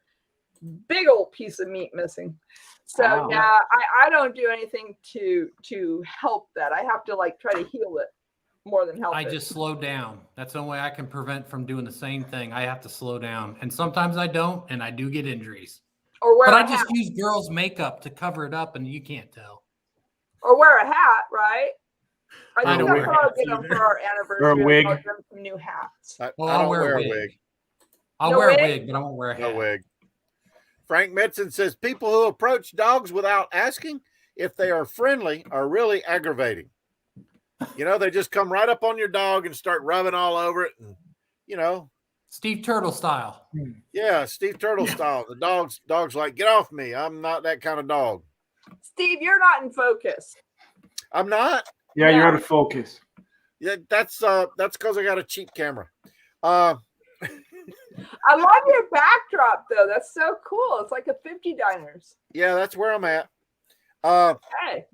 Speaker 2: Big old piece of meat missing. So now I don't do anything to help that. I have to try to heal it more than help it.
Speaker 4: I just slow down. That's the only way I can prevent from doing the same thing. I have to slow down. And sometimes I don't, and I do get injuries. But I just use girls' makeup to cover it up, and you can't tell.
Speaker 2: Or wear a hat, right?
Speaker 4: I don't wear hats
Speaker 2: get them for our anniversary.
Speaker 5: Or a wig.
Speaker 2: I'll get them some new hats.
Speaker 1: I don't wear a wig.
Speaker 4: I'll wear a wig, but I won't wear a hat.
Speaker 1: No wig. Frank Metzen says people who approach dogs without asking if they are friendly are really aggravating. You know, they just come right up on your dog and start rubbing all over it, and
Speaker 4: Steve Turtle style.
Speaker 1: Yeah, Steve Turtle style. The dog's like, get off me. I'm not that kind of dog.
Speaker 2: Steve, you're not in focus.
Speaker 1: I'm not.
Speaker 5: Yeah, you're out of focus.
Speaker 1: Yeah, that's because I got a cheap camera.
Speaker 2: I love your backdrop, though. That's so cool. It's like a 50 diners.
Speaker 1: Yeah, that's where I'm at.
Speaker 2: Okay.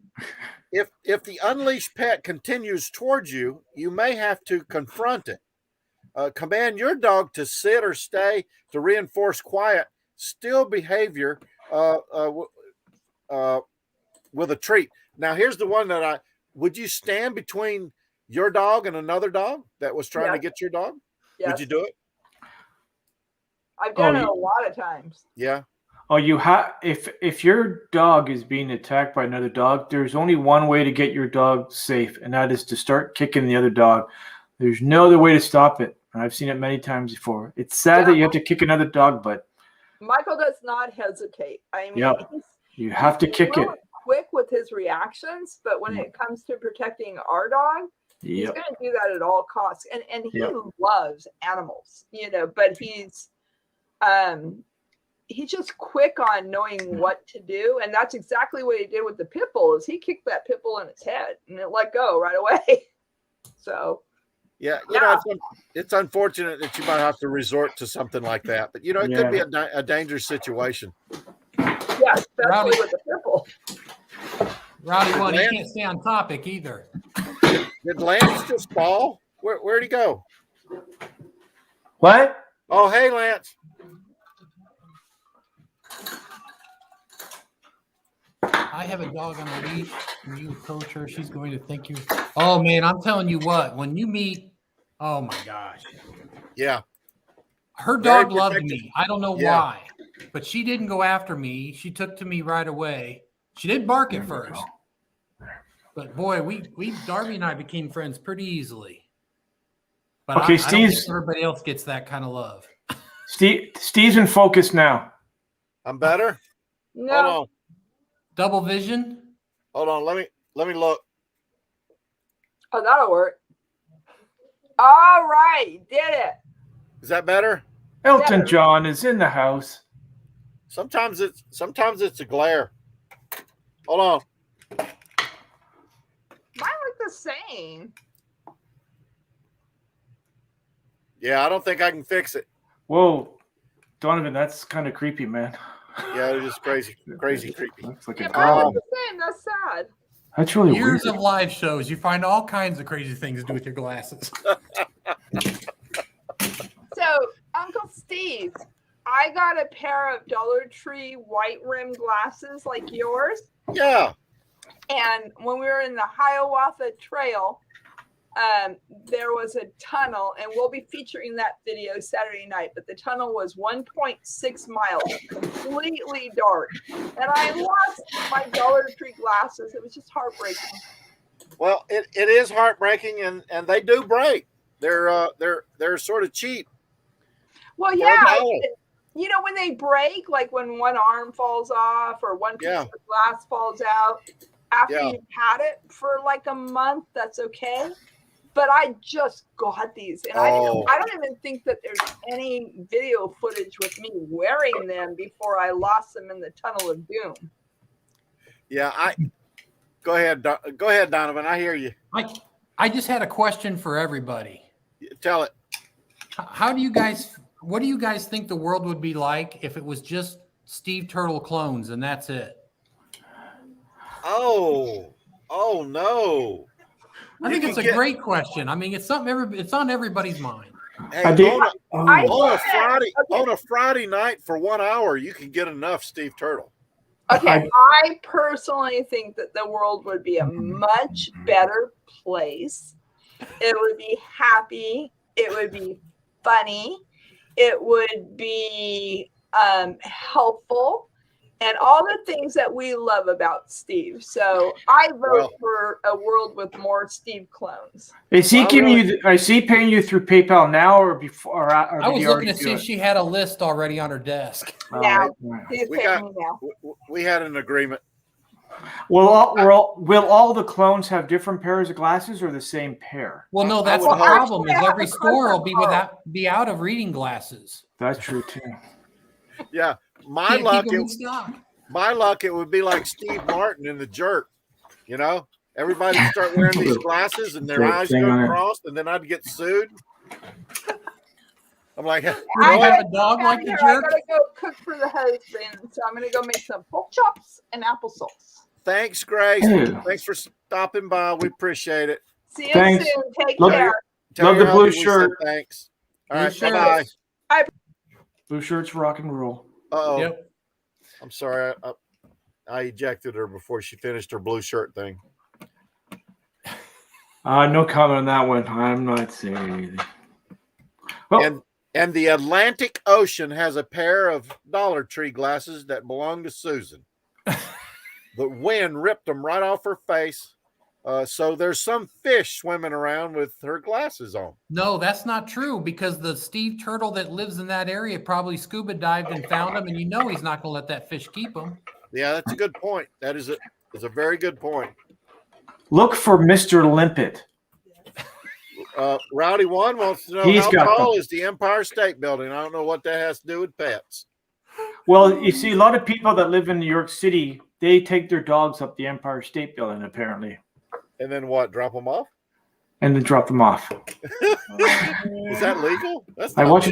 Speaker 1: If the unleashed pet continues towards you, you may have to confront it. Command your dog to sit or stay to reinforce quiet, still behavior with a treat. Now, here's the one that would you stand between your dog and another dog that was trying to get your dog?
Speaker 2: Yes.
Speaker 1: Would you do it?
Speaker 2: I've done it a lot of times.
Speaker 1: Yeah.
Speaker 5: Oh, you have. If your dog is being attacked by another dog, there's only one way to get your dog safe, and that is to start kicking the other dog. There's no other way to stop it. And I've seen it many times before. It's sad that you have to kick another dog, but
Speaker 2: Michael does not hesitate. I mean,
Speaker 5: you have to kick it.
Speaker 2: Quick with his reactions, but when it comes to protecting our dog, he's going to do that at all costs. And he loves animals, but he's just quick on knowing what to do, and that's exactly what he did with the pit bull. Is he kicked that pit bull in its head and it let go right away. So.
Speaker 1: Yeah, it's unfortunate that you might have to resort to something like that, but it could be a dangerous situation.
Speaker 2: Yeah, especially with the pimple.
Speaker 4: Rowdy one, he can't stay on topic either.
Speaker 1: Did Lance just fall? Where'd he go?
Speaker 5: What?
Speaker 1: Oh, hey, Lance.
Speaker 4: I have a dog on a leash. When you approach her, she's going to think you. Oh, man, I'm telling you what. When you meet, oh, my gosh.
Speaker 1: Yeah.
Speaker 4: Her dog loved me. I don't know why, but she didn't go after me. She took to me right away. She did bark at first. But, boy, Darby and I became friends pretty easily. But I don't think everybody else gets that kind of love.
Speaker 5: Steve's in focus now.
Speaker 1: I'm better?
Speaker 2: No.
Speaker 1: Hold on.
Speaker 4: Double vision?
Speaker 1: Hold on. Let me look.
Speaker 2: Oh, that'll work. All right. Did it.
Speaker 1: Is that better?
Speaker 5: Elton John is in the house.
Speaker 1: Sometimes it's a glare. Hold on.
Speaker 2: Mine look the same.
Speaker 1: Yeah, I don't think I can fix it.
Speaker 5: Whoa. Donovan, that's kind of creepy, man.
Speaker 1: Yeah, it is crazy creepy.
Speaker 5: Looks like
Speaker 2: Yeah,
Speaker 5: a
Speaker 2: mine
Speaker 5: girl.
Speaker 2: look the same. That's sad.
Speaker 5: That's really
Speaker 4: Years
Speaker 5: weird.
Speaker 4: of live shows, you find all kinds of crazy things to do with your glasses.
Speaker 2: So, Uncle Steve, I got a pair of Dollar Tree white rim glasses like yours.
Speaker 1: Yeah.
Speaker 2: And when we were in the Hiawatha Trail, there was a tunnel, and we'll be featuring that video Saturday night, but the tunnel was 1.6 miles, completely dark. And I lost my Dollar Tree glasses. It was just heartbreaking.
Speaker 1: Well, it is heartbreaking, and they do break. They're sort of cheap.
Speaker 2: Well, yeah. When they break, like when one arm falls off or one piece of glass falls out, after you've had it for like a month, that's okay. But I just got these, and I don't even think that there's any video footage with me wearing them before I lost them in the tunnel of doom.
Speaker 1: Yeah, go ahead, Donovan. I hear you.
Speaker 4: I just had a question for everybody.
Speaker 1: Tell it.
Speaker 4: What do you guys think the world would be like if it was just Steve Turtle clones and that's it?
Speaker 1: Oh no.
Speaker 4: I think it's a great question. I mean, it's something it's on everybody's mind.
Speaker 1: Hey, on a Friday night for 1 hour, you can get enough Steve Turtle.
Speaker 2: Okay, I personally think that the world would be a much better place. It would be happy. It would be funny. It would be helpful. And all the things that we love about Steve. So I vote for a world with more Steve clones.
Speaker 5: Is he paying you through PayPal now or before? Or
Speaker 4: I was looking to see if she had a list already on her desk.
Speaker 2: Now, he's paying me now.
Speaker 1: We had an agreement.
Speaker 5: Will all the clones have different pairs of glasses or the same pair?
Speaker 4: Well, no, that's the problem. Is every store will be out of reading glasses.
Speaker 5: That's true too.
Speaker 1: Yeah. My luck, it would be like Steve Martin in The Jerk. Everybody would start wearing these glasses and their eyes go crossed, and then I'd get sued. I'm like,
Speaker 4: I have a dog like The Jerk.
Speaker 2: I gotta go cook for the husband, so I'm gonna go make some pork chops and applesauce.
Speaker 1: Thanks, Grace. Thanks for stopping by. We appreciate it.
Speaker 2: See you soon. Take care.
Speaker 5: Love the blue shirt.
Speaker 1: Thanks. All
Speaker 4: Blue
Speaker 1: right.
Speaker 4: shirt.
Speaker 1: Bye-bye.
Speaker 2: Bye.
Speaker 5: Blue shirts rock and roll.
Speaker 1: Uh-oh.
Speaker 4: Yep.
Speaker 1: I'm sorry. I ejected her before she finished her blue shirt thing.
Speaker 5: No comment on that one. I'm not saying anything. Well,
Speaker 1: And the Atlantic Ocean has a pair of Dollar Tree glasses that belong to Susan. The wind ripped them right off her face. So there's some fish swimming around with her glasses on.
Speaker 4: No, that's not true, because the Steve Turtle that lives in that area probably scuba dived and found them, and he's not going to let that fish keep them.
Speaker 1: Yeah, that's a good point. That is a very good point.
Speaker 5: look for Mr. Limpet.
Speaker 1: Rowdy One wants to know how tall is the Empire State Building. I don't know what that has to do with pets.
Speaker 5: Well, you see, a lot of people that live in New York City, they take their dogs up the Empire State Building, apparently.
Speaker 1: And then what? Drop them off?
Speaker 5: And then drop them off.
Speaker 1: Is that legal?
Speaker 5: I watched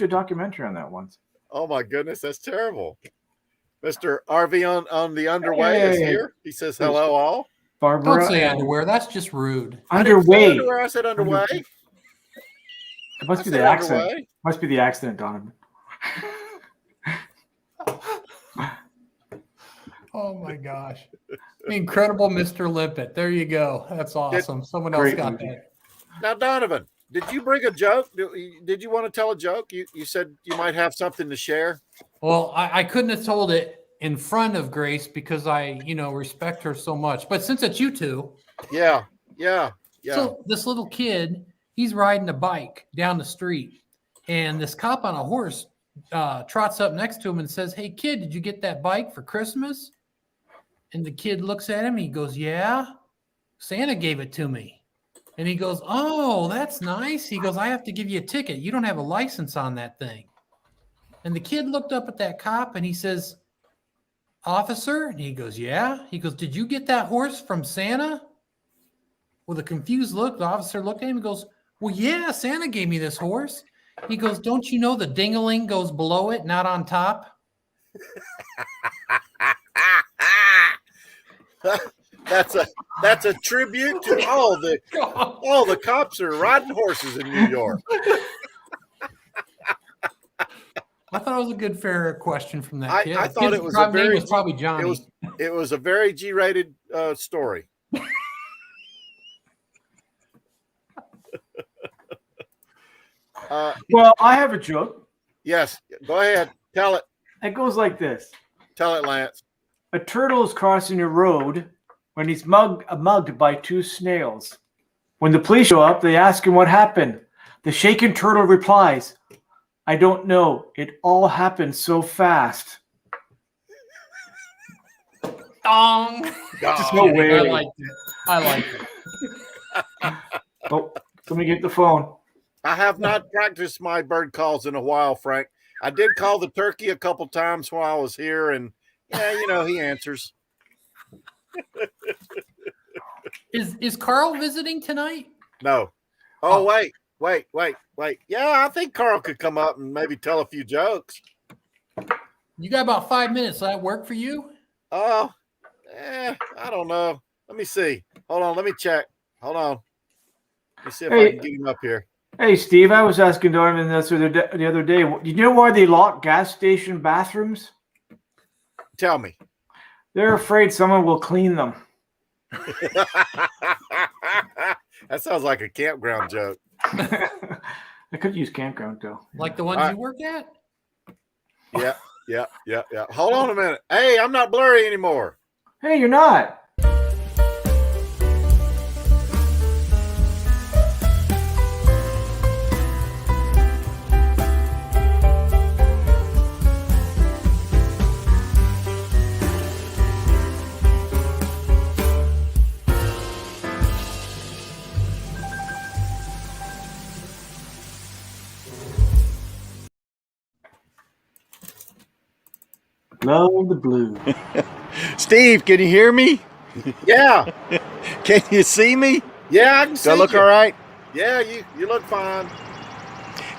Speaker 5: a documentary on that once.
Speaker 1: Oh my goodness, that's terrible. Mr. RV on the underway is here. He says hello all.
Speaker 5: Barbara,
Speaker 4: Don't say underwear. That's just rude.
Speaker 5: Underway.
Speaker 1: I said underway.
Speaker 5: It must be the accent. Underway. Must be the accent, Donovan.
Speaker 4: Oh my gosh. Incredible Mr. Limpet. There you go. That's awesome. Someone else got that.
Speaker 1: Now, Donovan, did you bring a joke? Did you want to tell a joke? You said you might have something to share.
Speaker 4: Well, I couldn't have told it in front of Grace because I, respect her so much. But since it's you two.
Speaker 1: Yeah.
Speaker 4: So this little kid, he's riding a bike down the street, and this cop on a horse trots up next to him and says, "Hey kid, did you get that bike for Christmas?" And the kid looks at him. He goes, "Yeah, Santa gave it to me." And he goes, "Oh, that's nice." He goes, "I have to give you a ticket. You don't have a license on that thing." And the kid looked up at that cop and he says, "Officer?" And he goes, "Yeah." He goes, "Did you get that horse from Santa?" With a confused look, the officer looked at him and goes, "Well, yeah, Santa gave me this horse." He goes, "Don't you know the ding-a-ling goes below it, not on top?"
Speaker 1: That's a tribute to all the cops are riding horses in New York.
Speaker 4: I thought it was a good, fair question from that kid.
Speaker 1: I thought it was a very
Speaker 4: was probably Johnny.
Speaker 1: It was a very G-rated story.
Speaker 5: Well, I have a joke.
Speaker 1: Yes, go ahead. Tell it.
Speaker 5: It goes like this.
Speaker 1: Tell it, Lance.
Speaker 5: A turtle is crossing a road when he's mugged by two snails. When the police show up, they ask him what happened. The shaken turtle replies, "I don't know. It all happened so fast."
Speaker 4: Dong.
Speaker 5: Just no way.
Speaker 4: I liked it.
Speaker 5: Oh, let me get the phone.
Speaker 1: I have not practiced my bird calls in a while, Frank. I did call the turkey a couple times while I was here, and he answers.
Speaker 4: Is Carl visiting tonight?
Speaker 1: No. Oh, wait. Yeah, I think Carl could come up and maybe tell a few jokes.
Speaker 4: You got about 5 minutes. Does that work for you?
Speaker 1: Oh, I don't know. Let me see. Hold on. Let me check. Hold on. Let me see if I can get him up here.
Speaker 5: Hey, Steve, I was asking Donovan this the other day. Do you know why they lock gas station bathrooms?
Speaker 1: Tell me.
Speaker 5: They're afraid someone will clean them.
Speaker 1: That sounds like a campground joke.
Speaker 5: I could use campground, though.
Speaker 4: Like the ones you work at?
Speaker 1: Yeah. Hold on a minute. Hey, I'm not blurry anymore.
Speaker 5: Hey, you're not. Love the blue.
Speaker 3: Steve, can you hear me?
Speaker 1: Yeah.
Speaker 3: Can you see me?
Speaker 1: Yeah, I can see you.
Speaker 3: Do I look all right?
Speaker 1: Yeah, you look fine.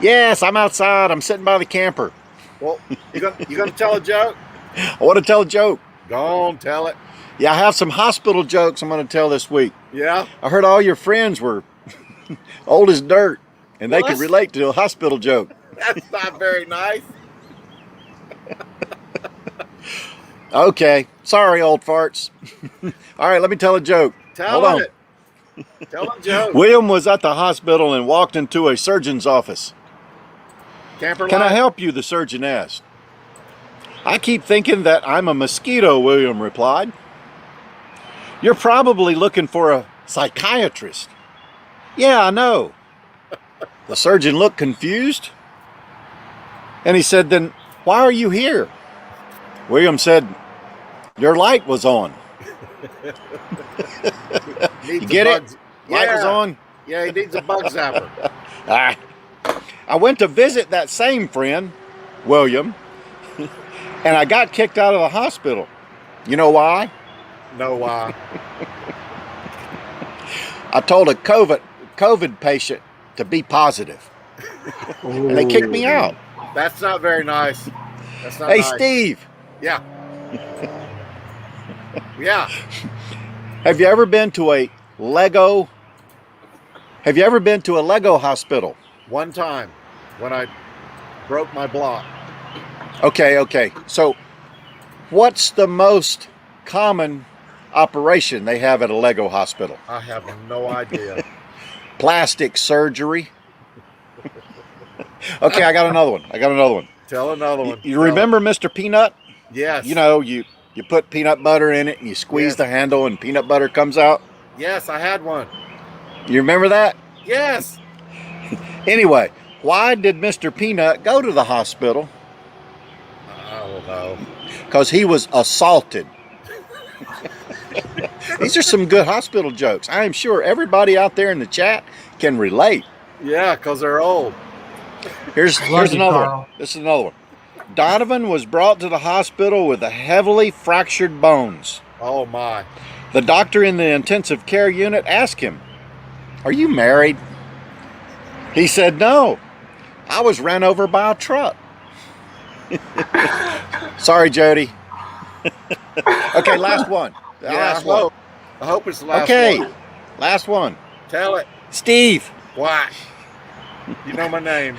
Speaker 3: Yes, I'm outside. I'm sitting by the camper.
Speaker 1: Well, you gonna tell a joke?
Speaker 3: I want to tell a joke.
Speaker 1: Go on, tell it.
Speaker 3: Yeah, I have some hospital jokes I'm going to tell this week.
Speaker 1: Yeah.
Speaker 3: I heard all your friends were old as dirt, and they could
Speaker 1: What?
Speaker 3: relate to a hospital joke.
Speaker 1: That's not very nice.
Speaker 3: Okay. Sorry, old farts. All right, let me tell a joke. Hold on.
Speaker 1: Tell a joke.
Speaker 3: William was at the hospital and walked into a surgeon's office.
Speaker 1: Camper
Speaker 3: Can I
Speaker 1: life?
Speaker 3: help you? The surgeon asked. I keep thinking that I'm a mosquito, William replied. You're probably looking for a psychiatrist. Yeah, I know. The surgeon looked confused. And he said, then why are you here? William said, your light was on. You get it? Light was on?
Speaker 1: Yeah, he needs a bug zapper.
Speaker 3: I went to visit that same friend, William, and I got kicked out of the hospital. You know why?
Speaker 1: No, why?
Speaker 3: I told a COVID patient to be positive. And they kicked me out.
Speaker 1: That's not very nice. That's not
Speaker 3: Hey,
Speaker 1: nice.
Speaker 3: Steve.
Speaker 1: Yeah. Yeah.
Speaker 3: Have you ever been to a Lego hospital?
Speaker 1: One time when I broke my block.
Speaker 3: Okay. So what's the most common operation they have at a Lego hospital?
Speaker 1: I have no idea.
Speaker 3: Plastic surgery. Okay, I got another one.
Speaker 1: Tell another one.
Speaker 3: You remember Mr. Peanut?
Speaker 1: Yes.
Speaker 3: You know, you put peanut butter in it and you squeeze the handle and peanut butter comes out.
Speaker 1: Yes, I had one.
Speaker 3: You remember that?
Speaker 1: Yes.
Speaker 3: Anyway, why did Mr. Peanut go to the hospital?
Speaker 1: I don't know.
Speaker 3: Because he was assaulted. These are some good hospital jokes. I am sure everybody out there in the chat can relate.
Speaker 1: Yeah, because they're old.
Speaker 3: Here's another one. This is another one. Donovan was brought to the hospital with heavily fractured bones.
Speaker 1: Oh, my.
Speaker 3: The doctor in the intensive care unit asked him, "Are you married?" He said, "No, I was ran over by a truck." Sorry, Jody. Okay, last one. Last one.
Speaker 1: I hope it's the last
Speaker 3: Okay,
Speaker 1: one.
Speaker 3: last one.
Speaker 1: Tell it.
Speaker 3: Steve.
Speaker 1: Why? You know my name.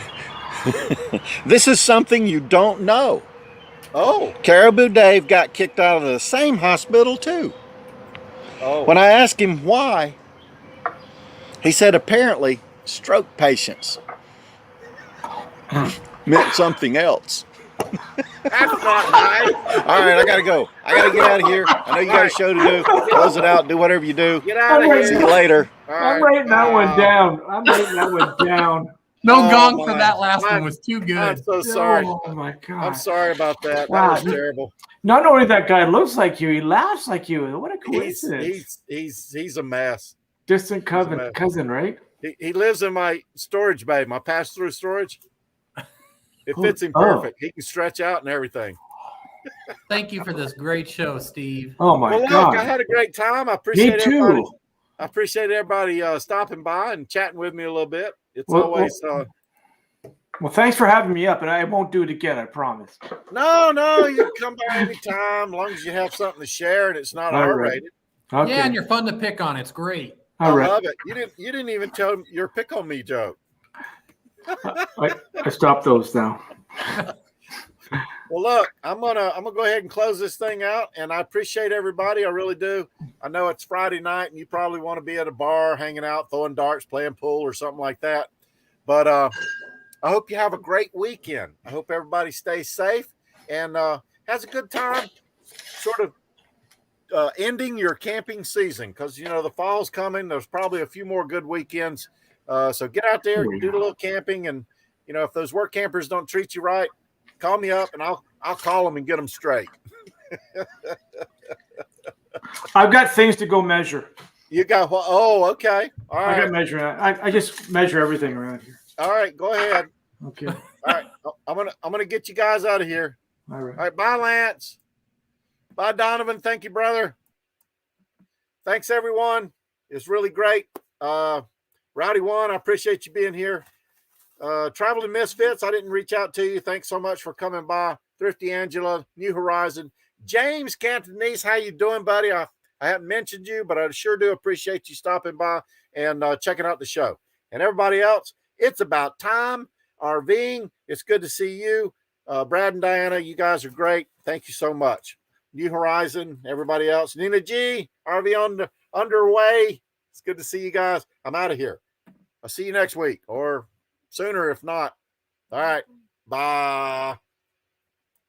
Speaker 3: This is something you don't know.
Speaker 1: Oh.
Speaker 3: Caribou Dave got kicked out of the same hospital too.
Speaker 1: Oh.
Speaker 3: When I asked him why, he said apparently stroke patients meant something else.
Speaker 1: That's not nice.
Speaker 3: All right, I gotta go. I gotta get out of here. I know you got a show to do. Close it out. Do whatever you do.
Speaker 1: Get out of here.
Speaker 3: See you later.
Speaker 5: I'm writing that one down.
Speaker 4: No gong for that last one was too good.
Speaker 1: I'm so sorry.
Speaker 5: Oh my god.
Speaker 1: I'm sorry about that.
Speaker 5: Wow.
Speaker 1: That was terrible.
Speaker 5: Not only that guy looks like you, he laughs like you. What a coincidence.
Speaker 1: He's a mess.
Speaker 5: Distant cousin, right?
Speaker 1: He lives in my storage bay, my pass-through storage. It fits him perfect. He can stretch out and everything.
Speaker 4: Thank you for this great show, Steve.
Speaker 5: Oh my
Speaker 1: Well,
Speaker 5: god.
Speaker 1: look, I had a great time. I appreciate
Speaker 5: Me too.
Speaker 1: everybody. I appreciate everybody stopping by and chatting with me a little bit. It's always
Speaker 5: well, thanks for having me up, and I won't do it again, I promise.
Speaker 1: No, you can come by anytime, as long as you have something to share and it's not R-rated.
Speaker 5: Okay.
Speaker 4: Yeah, and you're fun to pick on. It's great.
Speaker 1: I love it. You didn't even tell your pick on me joke.
Speaker 5: I stopped those now.
Speaker 1: Well, look, I'm gonna go ahead and close this thing out, and I appreciate everybody. I really do. I know it's Friday night, and you probably want to be at a bar, hanging out, throwing darts, playing pool, or something like that. But I hope you have a great weekend. I hope everybody stays safe and has a good time. Sort of ending your camping season, because the fall's coming. There's probably a few more good weekends. So get out there, do a little camping, and if those work campers don't treat you right, call me up and I'll call them and get them straight.
Speaker 5: I've got things to go measure.
Speaker 1: You got what? Oh, okay. All right.
Speaker 5: I got measuring. I just measure everything around here.
Speaker 1: All right, go ahead.
Speaker 5: Okay.
Speaker 1: All right, I'm gonna get you guys out of here.
Speaker 5: All right.
Speaker 1: All right, bye, Lance. Bye, Donovan. Thank you, brother. Thanks, everyone. It's really great. Rowdy One, I appreciate you being here. Traveling Misfits, I didn't reach out to you. Thanks so much for coming by. Thrifty Angela, New Horizon, James Cantonese, how you doing, buddy? I haven't mentioned you, but I sure do appreciate you stopping by and checking out the show. And everybody else, it's about time. RVing, it's good to see you. Brad and Diana, you guys are great. Thank you so much. New Horizon, everybody else. Nina G, RV underway. It's good to see you guys. I'm out of here. I'll see you next week or sooner if not. All right. Bye.